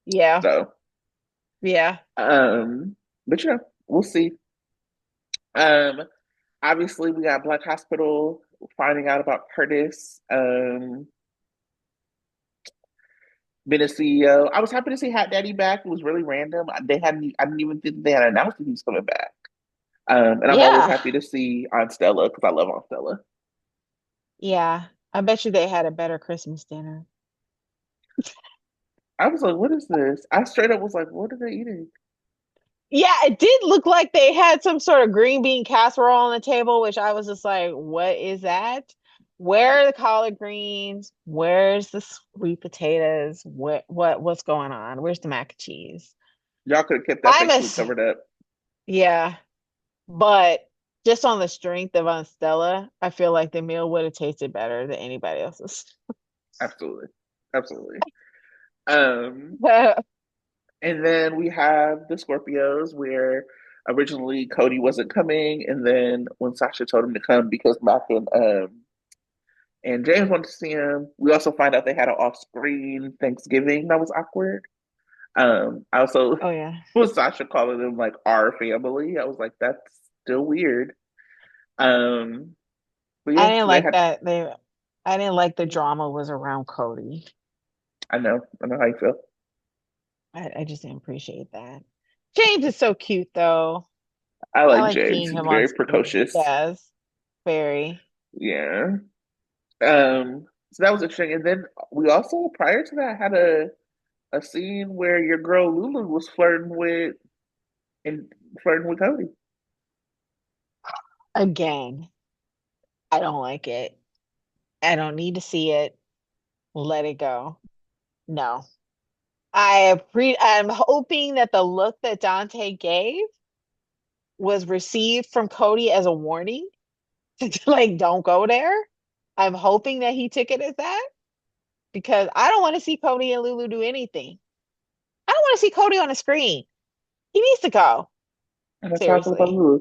B: Yeah.
A: So,
B: Yeah.
A: um, but we'll see. Um, Obviously, we got Black Hospital finding out about Curtis being a CEO. I was happy to see Hat Daddy back. It was really random. I didn't even think they had announced that he was coming back. And I'm always
B: Yeah.
A: happy to see Aunt Stella because I love Aunt Stella.
B: Yeah. I bet you they had a better Christmas dinner.
A: I was like, what is this? I straight up was like, what are they eating?
B: Yeah, it did look like they had some sort of green bean casserole on the table, which I was just like, what is that? Where are the collard greens? Where's the sweet potatoes? What's going on? Where's the mac and cheese?
A: Y'all could have kept that
B: I'm
A: fake
B: a
A: food covered up.
B: Yeah, but just on the strength of Aunt Stella, I feel like the meal would have tasted better than anybody else's.
A: Absolutely. Absolutely. Um,
B: Yeah.
A: and then we have the Scorpios where originally Cody wasn't coming, and then when Sasha told him to come because Mac and James wanted to see him. We also find out they had an off-screen Thanksgiving that was awkward. I also
B: Oh yeah.
A: was Sasha calling them like our family. I was like, that's still weird. Um, but
B: I
A: yeah,
B: didn't
A: so they
B: like
A: had.
B: that. I didn't like the drama was around Cody.
A: I know how you feel.
B: I just didn't appreciate that. James is so cute though.
A: I
B: I
A: like
B: like
A: James.
B: seeing
A: He's
B: him on
A: very
B: screen.
A: precocious.
B: Yes, very.
A: Yeah. So that was interesting. And then we also prior to that had a scene where your girl Lulu was and flirting with Cody.
B: Again, I don't like it. I don't need to see it. Let it go. No. I'm hoping that the look that Dante gave was received from Cody as a warning to like don't go there. I'm hoping that he took it as that because I don't want to see Cody and Lulu do anything. I don't want to see Cody on the screen. He needs to go.
A: And that's how I feel about
B: Seriously.
A: Lulu.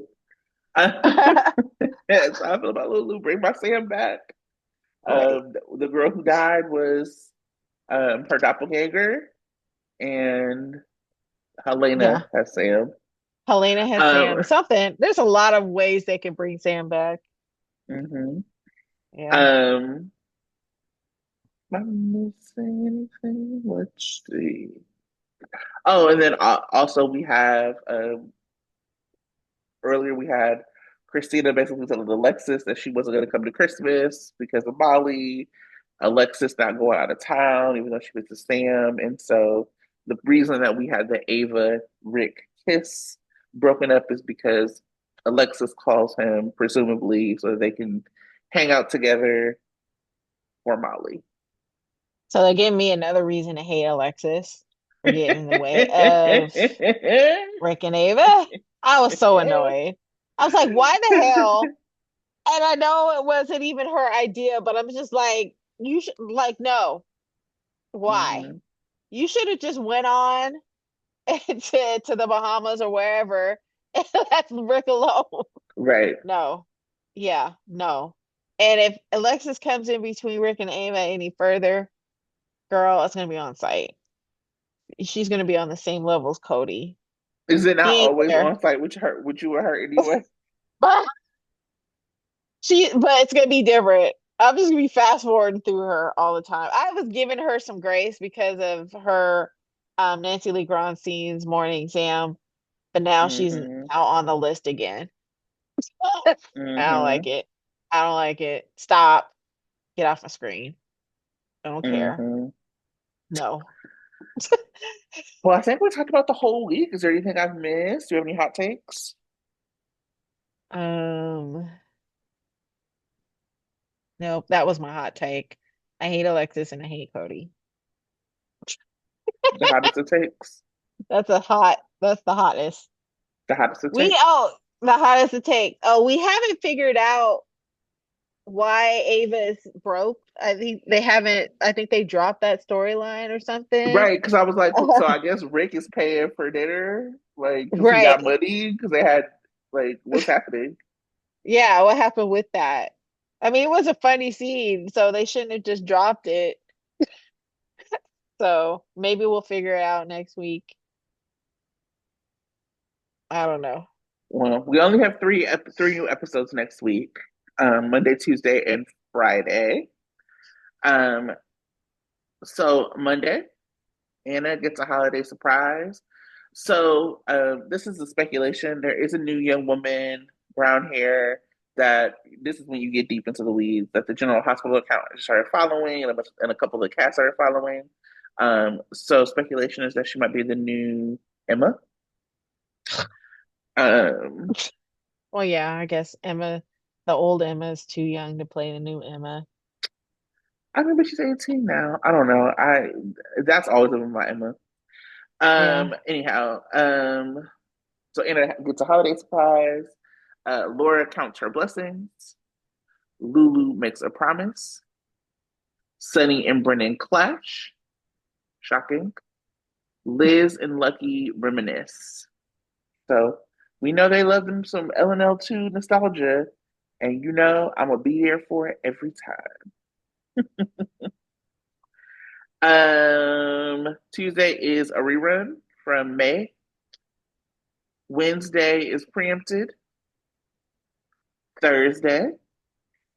A: That's how I feel about Lulu. Bring my Sam back.
B: Right.
A: The girl who died was her doppelganger, and Helena
B: Yeah.
A: has Sam.
B: Helena has Sam.
A: Um,
B: Something. There's a lot of ways they can bring Sam back.
A: mhm.
B: Yeah.
A: um, am I missing anything? Let's see. Oh, and then also we have earlier we had Christina basically telling Alexis that she wasn't going to come to Christmas because of Molly. Alexis not going out of town, even though she was to Sam. And so the reason that we had the Ava Rick kiss broken up is because Alexis calls him, presumably, so they can hang out together for Molly.
B: So they gave me another reason to hate Alexis for getting in the way of Rick and Ava. I was so annoyed. I was like, why the hell? And I know it wasn't even her idea, but I'm just like, you should like no. Why?
A: Hmm.
B: You should have just went on to the Bahamas or wherever and left Rick alone.
A: Right.
B: No. Yeah, no. And if Alexis comes in between Rick and Ava any further, girl, it's gonna be on site. She's gonna be on the same level as Cody.
A: Is it not
B: He ain't
A: always
B: there.
A: on site, which hurt, which you would hurt anyway?
B: But but it's gonna be different. I'm just gonna be fast forwarding through her all the time. I was giving her some grace because of her Nancy Lee Gronstein's morning exam, but now she's
A: Hmm.
B: out on the list again. I don't like
A: Hmm.
B: it. I don't like it. Stop. Get off my screen. I don't care.
A: Hmm.
B: No.
A: Well, I think we talked about the whole week. Is there anything I've missed? Do you have any hot takes?
B: Um, nope, that was my hot take. I hate Alexis and I hate Cody.
A: The hottest it takes.
B: That's the hottest.
A: The hottest it
B: We
A: takes.
B: oh the hottest to take. Oh, we haven't figured out why Ava is broke. I think they haven't. I think they dropped that storyline or something.
A: Right, because I was like, so I guess Rick is paying for dinner, like, because he got
B: Right.
A: money, because they had, like, what's happening?
B: Yeah, what happened with that? I mean, it was a funny scene, so they shouldn't have just dropped it. So maybe we'll figure it out next week. I don't know.
A: Well, we only have three new episodes next week, Monday, Tuesday, and Friday. Um, so Monday, Anna gets a holiday surprise. So this is a speculation. There is a new young woman, brown hair, that this is when you get deep into the weeds, that the General Hospital account started following and a couple of the cast started following. So speculation is that she might be the new Emma. Um,
B: Well, yeah, I guess Emma, the old Emma is too young to play the new Emma.
A: I remember she's 18 now. I don't know. I That's always been my Emma.
B: Yeah.
A: Anyhow, so Anna gets a holiday surprise. Laura counts her blessings. Lulu makes a promise. Sunny and Brennan clash. Shocking. Liz and Lucky reminisce. So we know they love them some LNL2 nostalgia. And you know, I'm going to be there for it every time. Tuesday is a rerun from May. Wednesday is preempted. Thursday,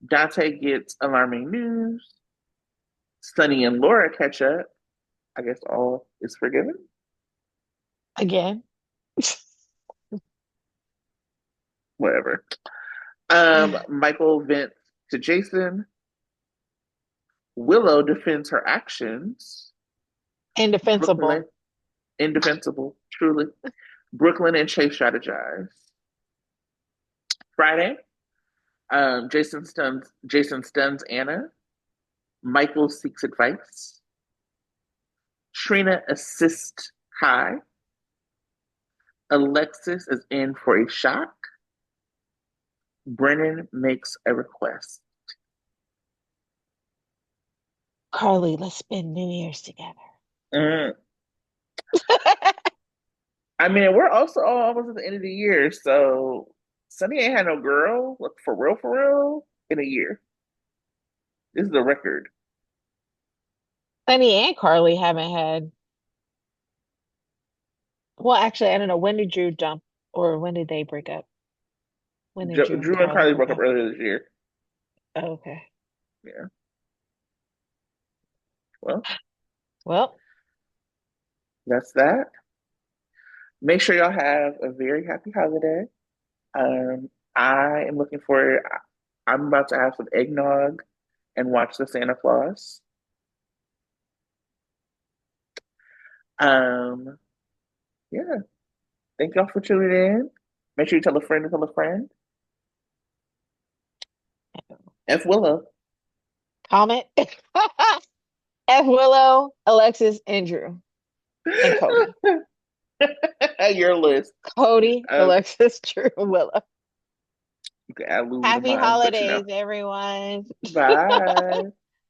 A: Dante gets alarming news. Sunny and Laura catch up. I guess all is forgiven.
B: Again.
A: Whatever. Michael vents to Jason. Willow defends her actions.
B: Indefensible.
A: Brooklyn, indefensible, truly. Brooklyn and Chase strategize. Friday, Jason stuns Anna. Michael seeks advice. Trina assists Kai. Alexis is in for a shock. Brennan makes a request.
B: Carly, let's spend New Year's together.
A: Mm. I mean, we're also almost at the end of the year, so Sunny ain't had no girl, like, for real, in a year. This is a record.
B: Sunny and Carly haven't had. Well, actually, I don't know. When did Drew jump, or when did they break up? When did Drew and
A: Drew and
B: Carly
A: Carly
B: break
A: broke up
B: up?
A: earlier this year.
B: Oh, okay.
A: Yeah. Well,
B: Well,
A: that's that. Make sure y'all have a very happy holiday. I am looking forward. I'm about to have some eggnog and watch the Santa Claus. Um, yeah. Thank y'all for tuning in. Make sure you tell a friend to tell a friend. F Willow.
B: Comment. F Willow, Alexis, and Drew, and Cody.
A: Your list.
B: Cody,
A: Um,
B: Alexis, Drew, Willow.
A: you can add Lulu to
B: Happy
A: mine, but
B: holidays, everyone.
A: bye.